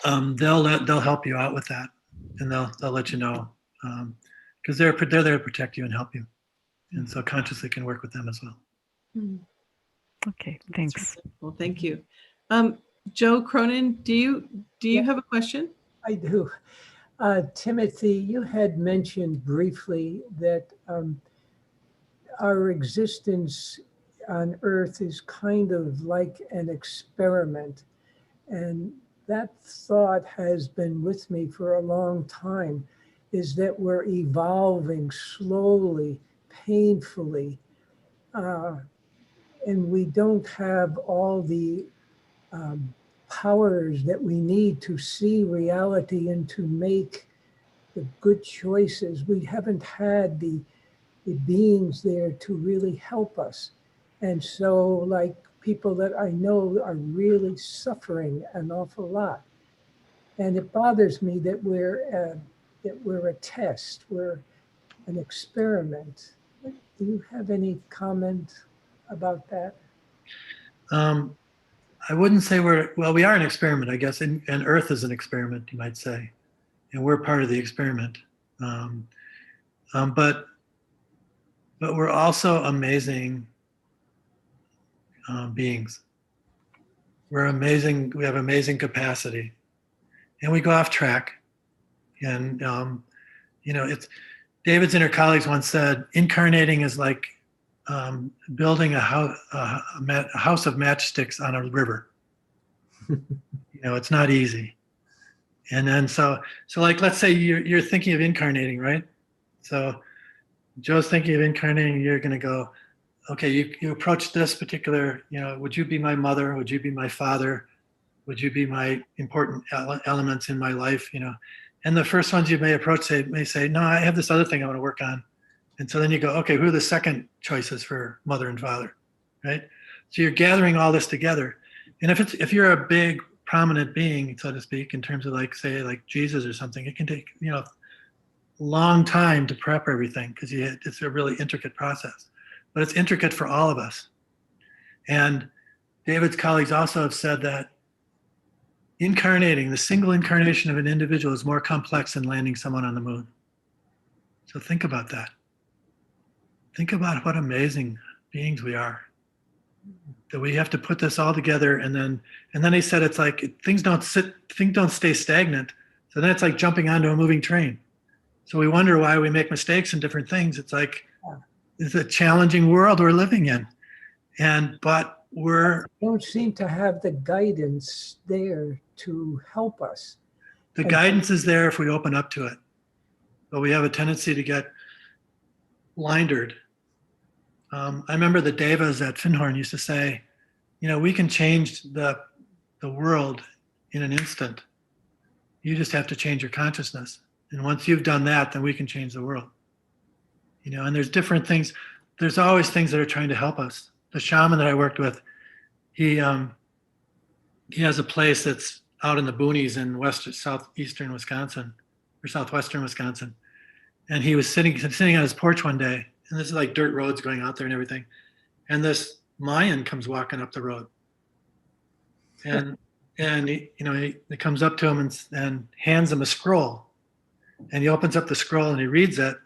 They'll help you out with that, and they'll let you know, because they're there to protect you and help you, and so consciously can work with them as well. Okay, thanks. Well, thank you. Joe Cronin, do you have a question? I do. Timothy, you had mentioned briefly that our existence on Earth is kind of like an experiment. And that thought has been with me for a long time, is that we're evolving slowly, painfully, and we don't have all the powers that we need to see reality and to make the good choices. We haven't had the beings there to really help us. And so, like, people that I know are really suffering an awful lot. And it bothers me that we're a test, we're an experiment. Do you have any comment about that? I wouldn't say we are an experiment, I guess, and Earth is an experiment, you might say, and we're part of the experiment. But we're also amazing beings. We're amazing. We have amazing capacity, and we go off track. And it's David's inner colleagues once said, incarnating is like building a house of matchsticks on a river. It's not easy. And then so like, let's say you're thinking of incarnating, right? So Joe's thinking of incarnating. You're going to go, okay, you approach this particular, would you be my mother? Would you be my father? Would you be my important elements in my life? And the first ones you may approach may say, no, I have this other thing I want to work on. And so then you go, okay, who are the second choices for mother and father, right? So you're gathering all this together. And if you're a big prominent being, so to speak, in terms of like Jesus or something, it can take, a long time to prep everything because it's a really intricate process. But it's intricate for all of us. And David's colleagues also have said that incarnating, the single incarnation of an individual is more complex than landing someone on the moon. So think about that. Think about what amazing beings we are. That we have to put this all together, and then he said it's like things don't stay stagnant. So then it's like jumping onto a moving train. So we wonder why we make mistakes in different things. It's like it's a challenging world we're living in, but we don't seem to have the guidance there to help us. The guidance is there if we open up to it, but we have a tendency to get blindered. I remember the Devas at Finhorn used to say, we can change the world in an instant. You just have to change your consciousness. And once you've done that, then we can change the world. And there's different things. There's always things that are trying to help us. The shaman that I worked with, he has a place that's out in the boonies in southwestern Wisconsin. And he was sitting on his porch one day, and this is like dirt roads going out there and everything. And this Mayan comes walking up the road. And he comes up to him and hands him a scroll. And he opens up the scroll and he reads it,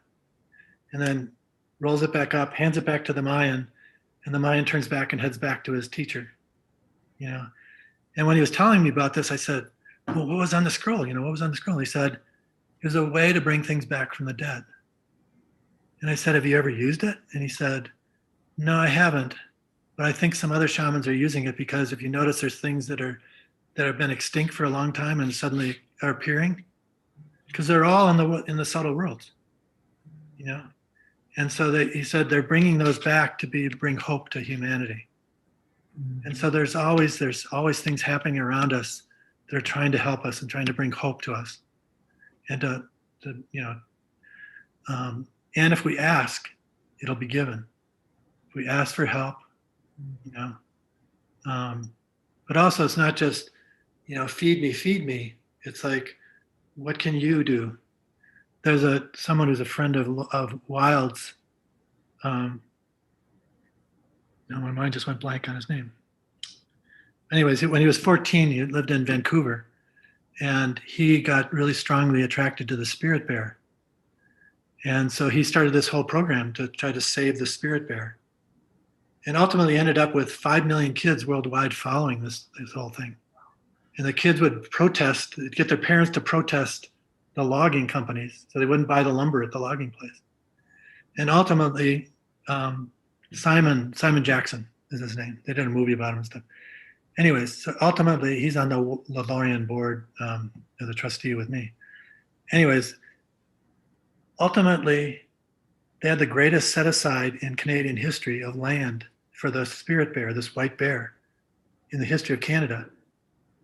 and then rolls it back up, hands it back to the Mayan, and the Mayan turns back and heads back to his teacher. And when he was telling me about this, I said, well, what was on the scroll? What was on the scroll? He said, it was a way to bring things back from the dead. And I said, have you ever used it? And he said, no, I haven't. But I think some other shamans are using it because if you notice, there's things that have been extinct for a long time and suddenly are appearing, because they're all in the subtle worlds, And so he said they're bringing those back to bring hope to humanity. And so there's always things happening around us that are trying to help us and trying to bring hope to us, and and if we ask, it'll be given. If we ask for help, but also it's not just feed me. It's like, what can you do? There's someone who's a friend of Wilde's. No, my mind just went blank on his name. Anyways, when he was 14, he lived in Vancouver, and he got really strongly attracted to the spirit bear. And so he started this whole program to try to save the spirit bear, and ultimately ended up with 5 million kids worldwide following this whole thing. And the kids would protest, get their parents to protest the logging companies so they wouldn't buy the lumber at the logging place. And ultimately, Simon Jackson is his name. They did a movie about him and stuff. Anyways, so ultimately, he's on the Lorien board as a trustee with me. Anyways, ultimately, they had the greatest set aside in Canadian history of land for the spirit bear, this white bear, in the history of Canada.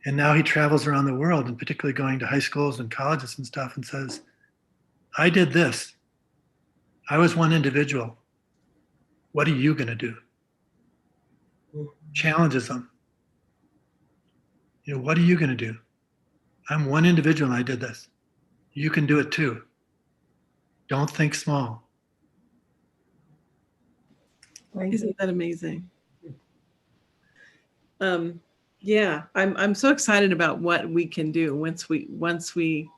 And now he travels around the world, and particularly going to high schools and colleges and stuff, and says, I did this. I was one individual. What are you going to do? Challenges them. What are you going to do? I'm one individual and I did this. You can do it too. Don't think small. Isn't that amazing? Yeah, I'm so excited about what we can do once we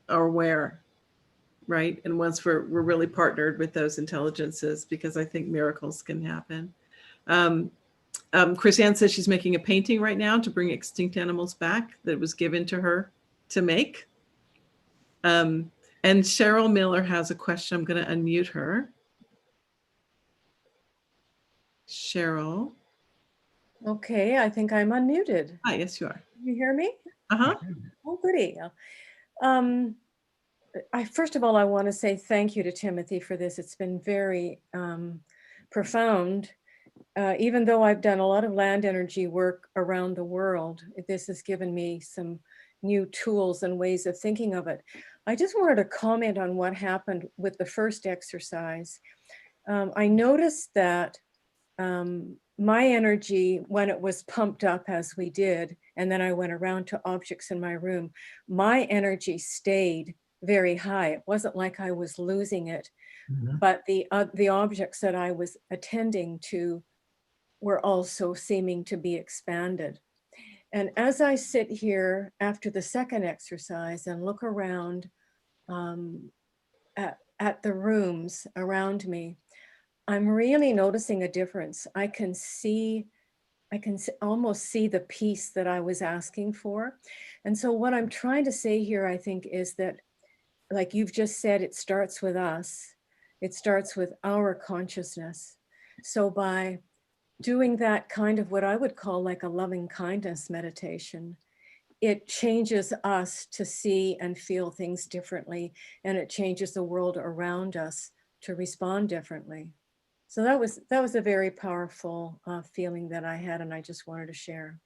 are aware, right? And once we're really partnered with those intelligences, because I think miracles can happen. Chris Ann says she's making a painting right now to bring extinct animals back that was given to her to make. And Cheryl Miller has a question. I'm going to unmute her. Cheryl. Okay, I think I'm unmuted. Hi, yes, you are. You hear me? Uh-huh. Oh, goody. First of all, I want to say thank you to Timothy for this. It's been very profound. Even though I've done a lot of land energy work around the world, this has given me some new tools and ways of thinking of it. I just wanted to comment on what happened with the first exercise. I noticed that my energy, when it was pumped up as we did, and then I went around to objects in my room, my energy stayed very high. It wasn't like I was losing it, but the objects that I was attending to were also seeming to be expanded. And as I sit here after the second exercise and look around at the rooms around me, I'm really noticing a difference. I can almost see the peace that I was asking for. And so what I'm trying to say here, I think, is that, like you've just said, it starts with us. It starts with our consciousness. So by doing that kind of what I would call like a loving kindness meditation, it changes us to see and feel things differently, and it changes the world around us to respond differently. So that was a very powerful feeling that I had, and I just wanted to share.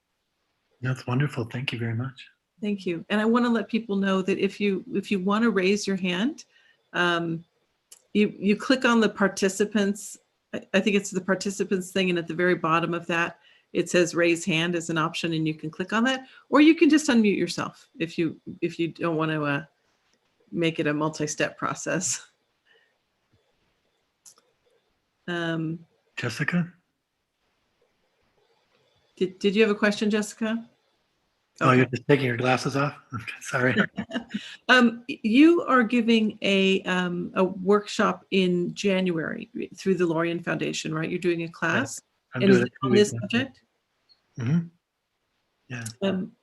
That's wonderful. Thank you very much. Thank you. And I want to let people know that if you want to raise your hand, you click on the participants. I think it's the participants thing, and at the very bottom of that, it says raise hand as an option, and you can click on that, or you can just unmute yourself if you don't want to make it a multi-step process. Jessica? Did you have a question, Jessica? Oh, you're just taking your glasses off? Okay, sorry. You are giving a workshop in January through the Lorien Foundation, right? You're doing a class. I'm And doing is it on this subject? Mm-hmm. Yeah.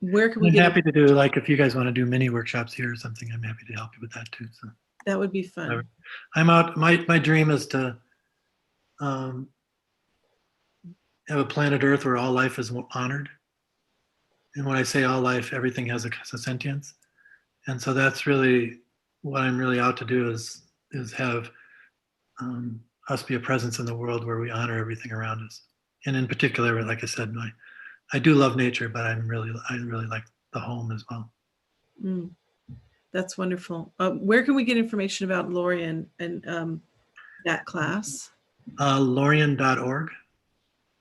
Where can we I'm get happy to do, like, if you guys want to do mini workshops here or something, I'm happy to help you with that too. So that would be fun. whatever. I'm out. My dream is to have a planet Earth where all life is honored. And when I say all life, everything has a sentience. And so that's really what I'm really out to do is have us be a presence in the world where we honor everything around us. And in particular, like I said, I do love nature, but I really like the home as well. Mm, that's wonderful. Where can we get information about Lorian and that class? Lorian.org.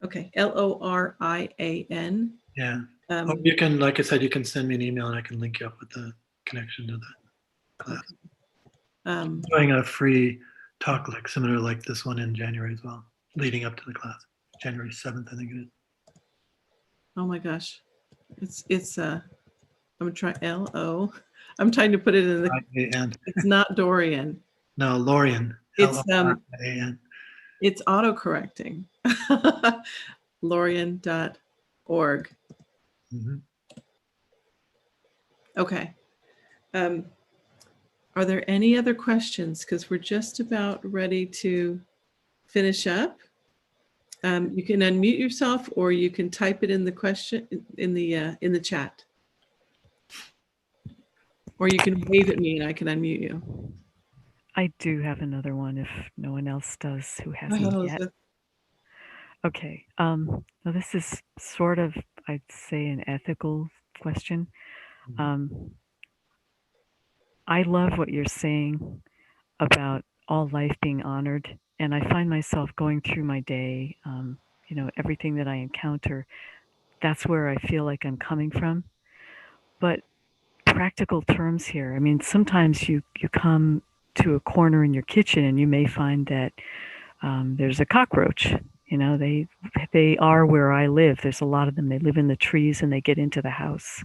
Okay, Lorian. Yeah. You can, like I said, you can send me an email and I can link you up with the connection to the class. Okay. I'm doing a free talk, like similar like this one in January as well, leading up to the class. January 7th, I think it is. Oh my gosh. It's I'm trying I'm trying to put it in the L-I-A-N. it's not Dorian. No, Lorian. It's L-O-R-I-A-N. it's auto-correcting. Lorian.org. Mm-hmm. Okay. Are there any other questions? Because we're just about ready to finish up. You can unmute yourself, or you can type it in the question in the chat, or you can wave at me and I can unmute you. I do have another one if no one else does who Go ahead, hasn't yet. Elizabeth. Okay. Now this is sort of, I'd say, an ethical question. I love what you're saying about all life being honored, and I find myself going through my day, everything that I encounter, that's where I feel like I'm coming from. But practical terms here, I mean, sometimes you come to a corner in your kitchen and you may find that there's a cockroach. They are where I live. There's a lot of them. They live in the trees and they get into the house.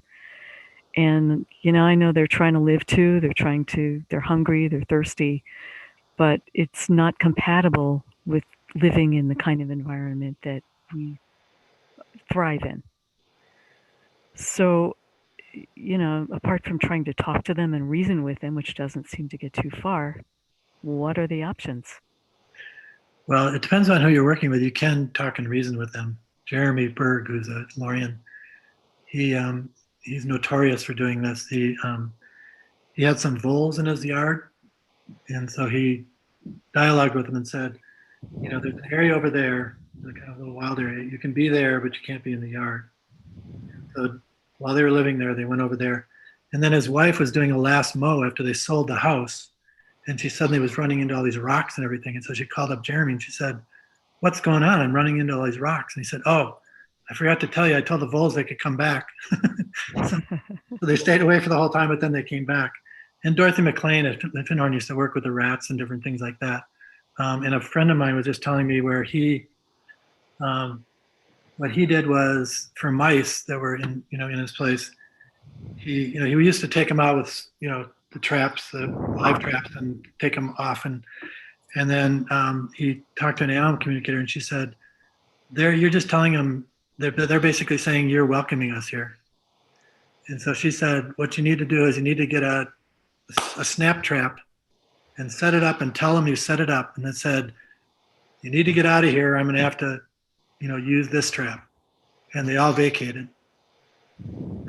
And, I know they're trying to live too. They're hungry, they're thirsty, but it's not compatible with living in the kind of environment that we thrive in. So, apart from trying to talk to them and reason with them, which doesn't seem to get too far, what are the options? Well, it depends on who you're working with. You can talk and reason with them. Jeremy Berg, who's a Lorian, he's notorious for doing this. He had some voles in his yard, and so he dialogued with them and said, there's an area over there, like a little wild area. You can be there, but you can't be in the yard. So while they were living there, they went over there. And then his wife was doing a last mow after they sold the house. And she suddenly was running into all these rocks and everything. And so she called up Jeremy and she said, "What's going on? I'm running into all these rocks." And he said, "Oh, I forgot to tell you, I told the voles they could come back." So they stayed away for the whole time, but then they came back. And Dorothy McLean at Finhorn used to work with the rats and different things like that. And a friend of mine was just telling me where what he did was for mice that were in his place, he used to take them out with, the traps, the live traps, and take them off. And then he talked to an animal communicator and she said, you're just telling them, they're basically saying, you're welcoming us here. And so she said, what you need to do is you need to get a snap trap and set it up and tell them you set it up. And it said, you need to get out of here. I'm going to have to, use this trap. And they all vacated.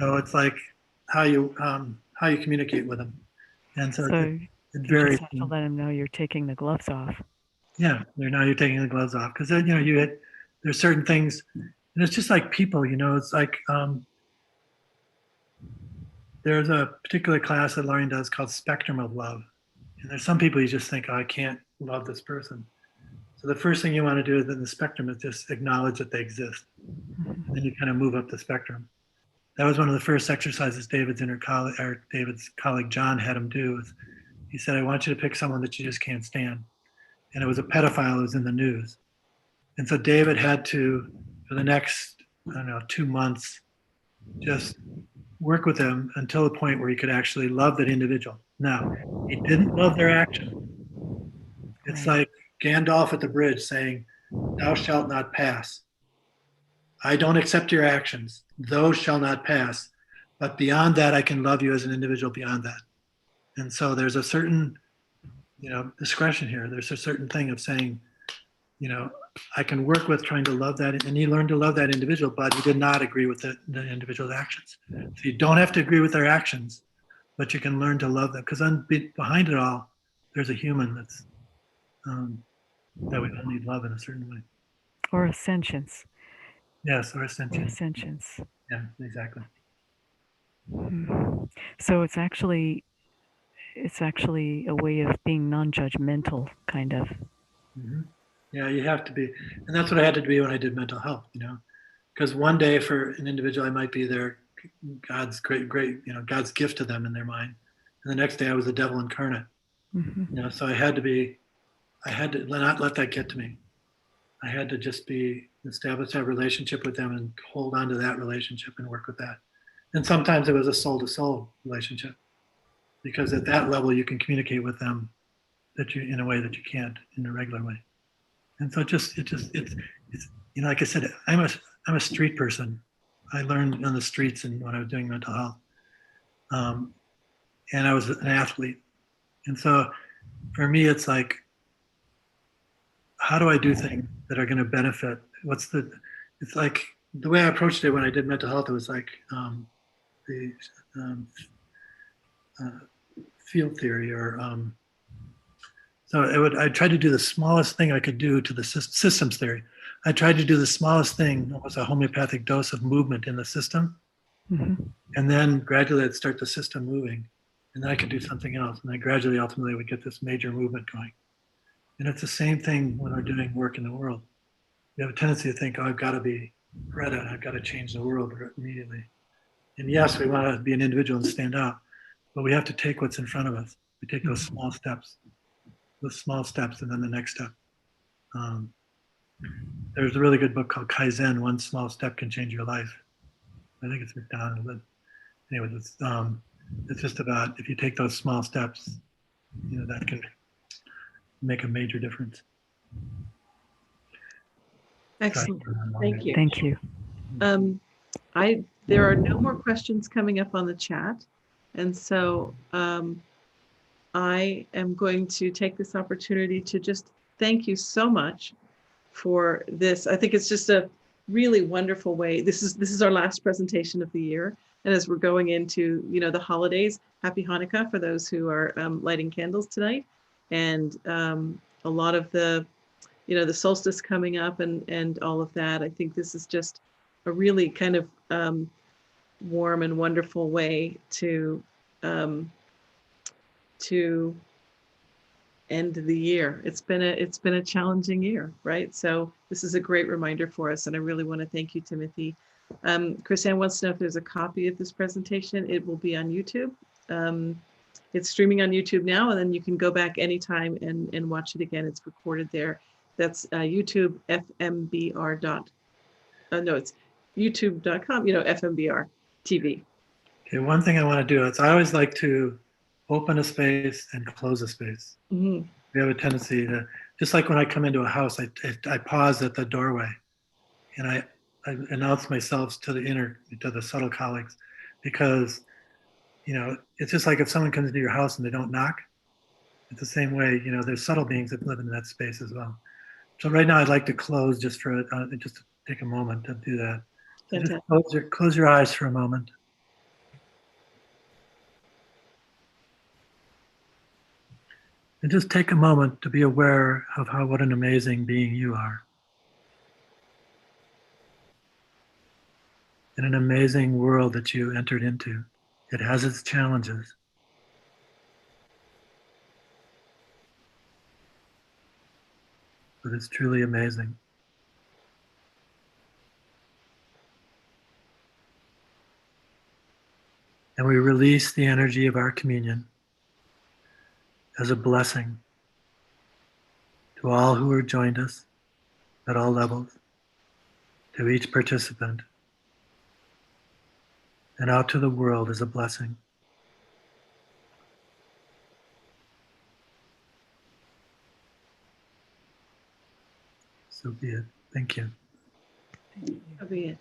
So it's like how you communicate with them. And so you just have to let them know you're taking the gloves off. Yeah, you're taking the gloves off because then there's certain things, and it's just like people. It's like there's a particular class that Lorian does called Spectrum of Love, and there's some people you just think, oh, I can't love this person. So the first thing you want to do in the spectrum is just acknowledge that they exist, and then you kind of move up the spectrum. That was one of the first exercises David's colleague John had him do. He said, I want you to pick someone that you just can't stand. And it was a pedophile who was in the news. And so David had to, for the next, 2 months, just work with them until the point where he could actually love that individual. Now, he didn't love their action. It's like Gandalf at the bridge saying, thou shalt not pass. I don't accept your actions. those shall not pass. But beyond that, I can love you as an individual beyond that. And so there's a certain, discretion here. There's a certain thing of saying, I can work with trying to love that, and you learn to love that individual, but you did not agree with the individual's actions. So you don't have to agree with their actions, but you can learn to love them, because behind it all, there's a human that's that we all need love in a certain way. Or a sentience. Yes, or Or a ascension. sentience. Yeah, exactly. Mhm. So it's actually a way of being non-judgmental, kind of. Hmm. Yeah, you have to be, and that's what I had to be when I did mental health. Because one day for an individual, I might be God's great, God's gift to them in their mind, and the next day I was the devil incarnate. Hmm. So I had to not let that get to me. I had to just establish that relationship with them and hold on to that relationship and work with that. And sometimes it was a soul to soul relationship, because at that level you can communicate with them in a way that you can't in a regular way. And so it's like I said, I'm a street person. I learned on the streets and when I was doing mental health, and I was an athlete. And so for me, it's like, how do I do things that are going to benefit? It's like the way I approached it when I did mental health, it was like the uh, field theory, or so I tried to do the smallest thing I could do to the systems theory. I tried to do the smallest thing, almost a homeopathic dose of movement in the system, Hmm. and then gradually I'd start the system moving, and then I could do something else, and then gradually, ultimately, we get this major movement going. And it's the same thing when we're doing work in the world. We have a tendency to think, oh, I've got to be Greta, and I've got to change the world immediately. And yes, we want to be an individual and stand out, but we have to take what's in front of us. We take those small steps, and then the next step. Um, there's a really good book called Kaizen, One Small Step Can Change Your Life. I think it's McDonald, but anyway, it's just about, if you take those small steps, that can make a major difference. Excellent. Thank you. Thank you. There are no more questions coming up on the chat. And so I am going to take this opportunity to just thank you so much for this. I think it's just a really wonderful way. This is our last presentation of the year. And as we're going into, the holidays, happy Hanukkah for those who are lighting candles tonight. And a lot of the solstice coming up and all of that. I think this is just a really kind of warm and wonderful way to end the year. It's been a challenging year, right? So this is a great reminder for us, and I really want to thank you, Timothy. Chris Ann wants to know if there's a copy of this presentation. It will be on YouTube. It's streaming on YouTube now, and then you can go back anytime and watch it again. It's recorded there. That's YouTube FMBR. No, it's youtube.com, FMBR TV. Okay, one thing I want to do is I always like to open a space and close a space. Mm-hmm. We have a tendency to, just like when I come into a house, I pause at the doorway, and I announce myself to the subtle colleagues, because it's just like if someone comes into your house and they don't knock. It's the same way, there's subtle beings that live in that space as well. So right now I'd like to close just to take a moment to do that. So just close your eyes for a moment. And just take a moment to be aware of what an amazing being you are. In an amazing world that you entered into. It has its challenges. But it's truly amazing. And we release the energy of our communion as a blessing to all who have joined us at all levels, to each participant, and out to the world as a blessing. So be it. Thank you. So be it.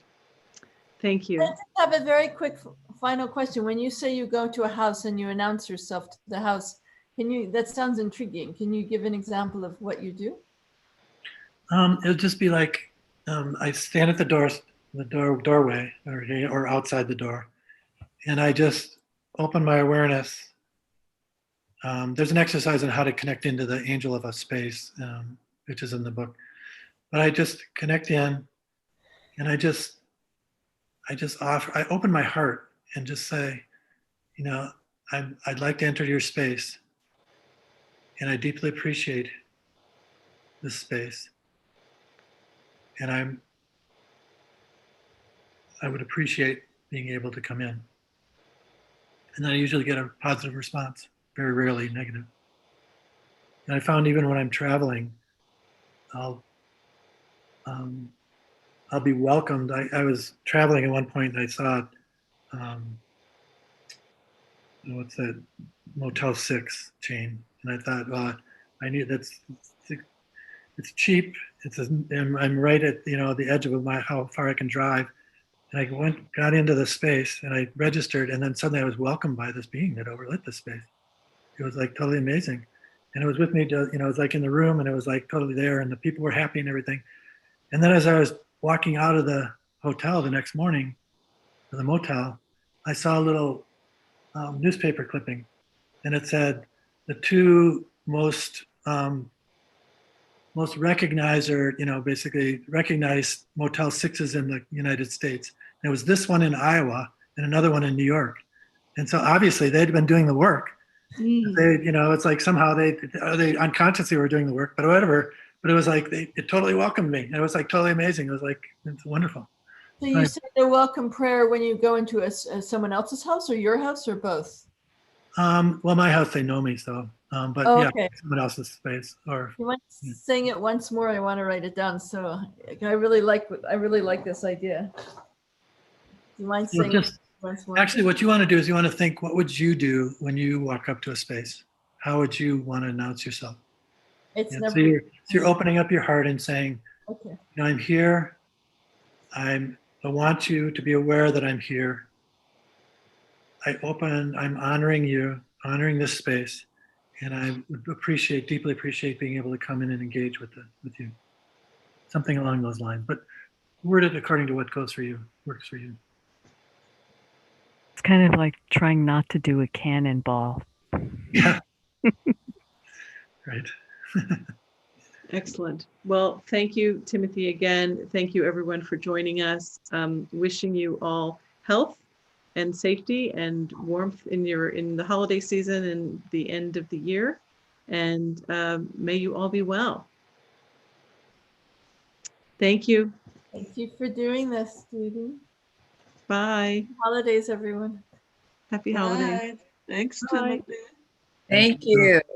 Thank you. I just have a very quick final question. When you say you go to a house and you announce yourself to the house, that sounds intriguing. Can you give an example of what you do? It'll just be like, I stand at the doorway or outside the door, and I just open my awareness. There's an exercise on how to connect into the angel of a space, which is in the book. But I just connect in, and I open my heart and just say, I'd like to enter your space, and I deeply appreciate this space, and I would appreciate being able to come in. And then I usually get a positive response, very rarely negative. And I found even when I'm traveling, I'll be welcomed. I was traveling at one point and I saw, what's that, Motel 6 chain. And I thought, well, I knew it's cheap. I'm right at, the edge of how far I can drive. And I got into the space and I registered, and then suddenly I was welcomed by this being that overlit the space. It was like totally amazing. And it was with me, it was like in the room, and it was like totally there, and the people were happy and everything. And then as I was walking out of the hotel the next morning, or the motel, I saw a little newspaper clipping, and it said the two most recognized, or basically recognized Motel 6s in the United States. And it was this one in Iowa and another one in New York. And so obviously they'd been doing the work. They, it's like somehow they unconsciously were doing the work, but whatever. But it was like it totally welcomed me. It was like totally amazing. It was like, it's wonderful. So you say the welcome prayer when you go into someone else's house, or your house, or both? Well, my house, they know me, so. But Oh, yeah, okay. someone else's space, or. You want to sing it once more? I want to write it down. So I really like this idea. Do you mind saying it once more? Actually, what you want to do is you want to think, what would you do when you walk up to a space? How would you want to announce yourself? So you're opening up your heart and saying, okay, I'm here. I want you to be aware that I'm here. I'm honoring you, honoring this space, and I would deeply appreciate being able to come in and engage with you. Something along those lines, but word it according to what works for you. It's kind of like trying not to do a cannonball. Yeah. Right. Excellent. Well, thank you, Timothy, again. Thank you, everyone, for joining us. Wishing you all health and safety and warmth in the holiday season and the end of the year. And may you all be well. Thank you. thank you for doing this, Judy. Bye. Holidays, everyone. Happy holidays. Thanks, Bye. Timothy. Thank you.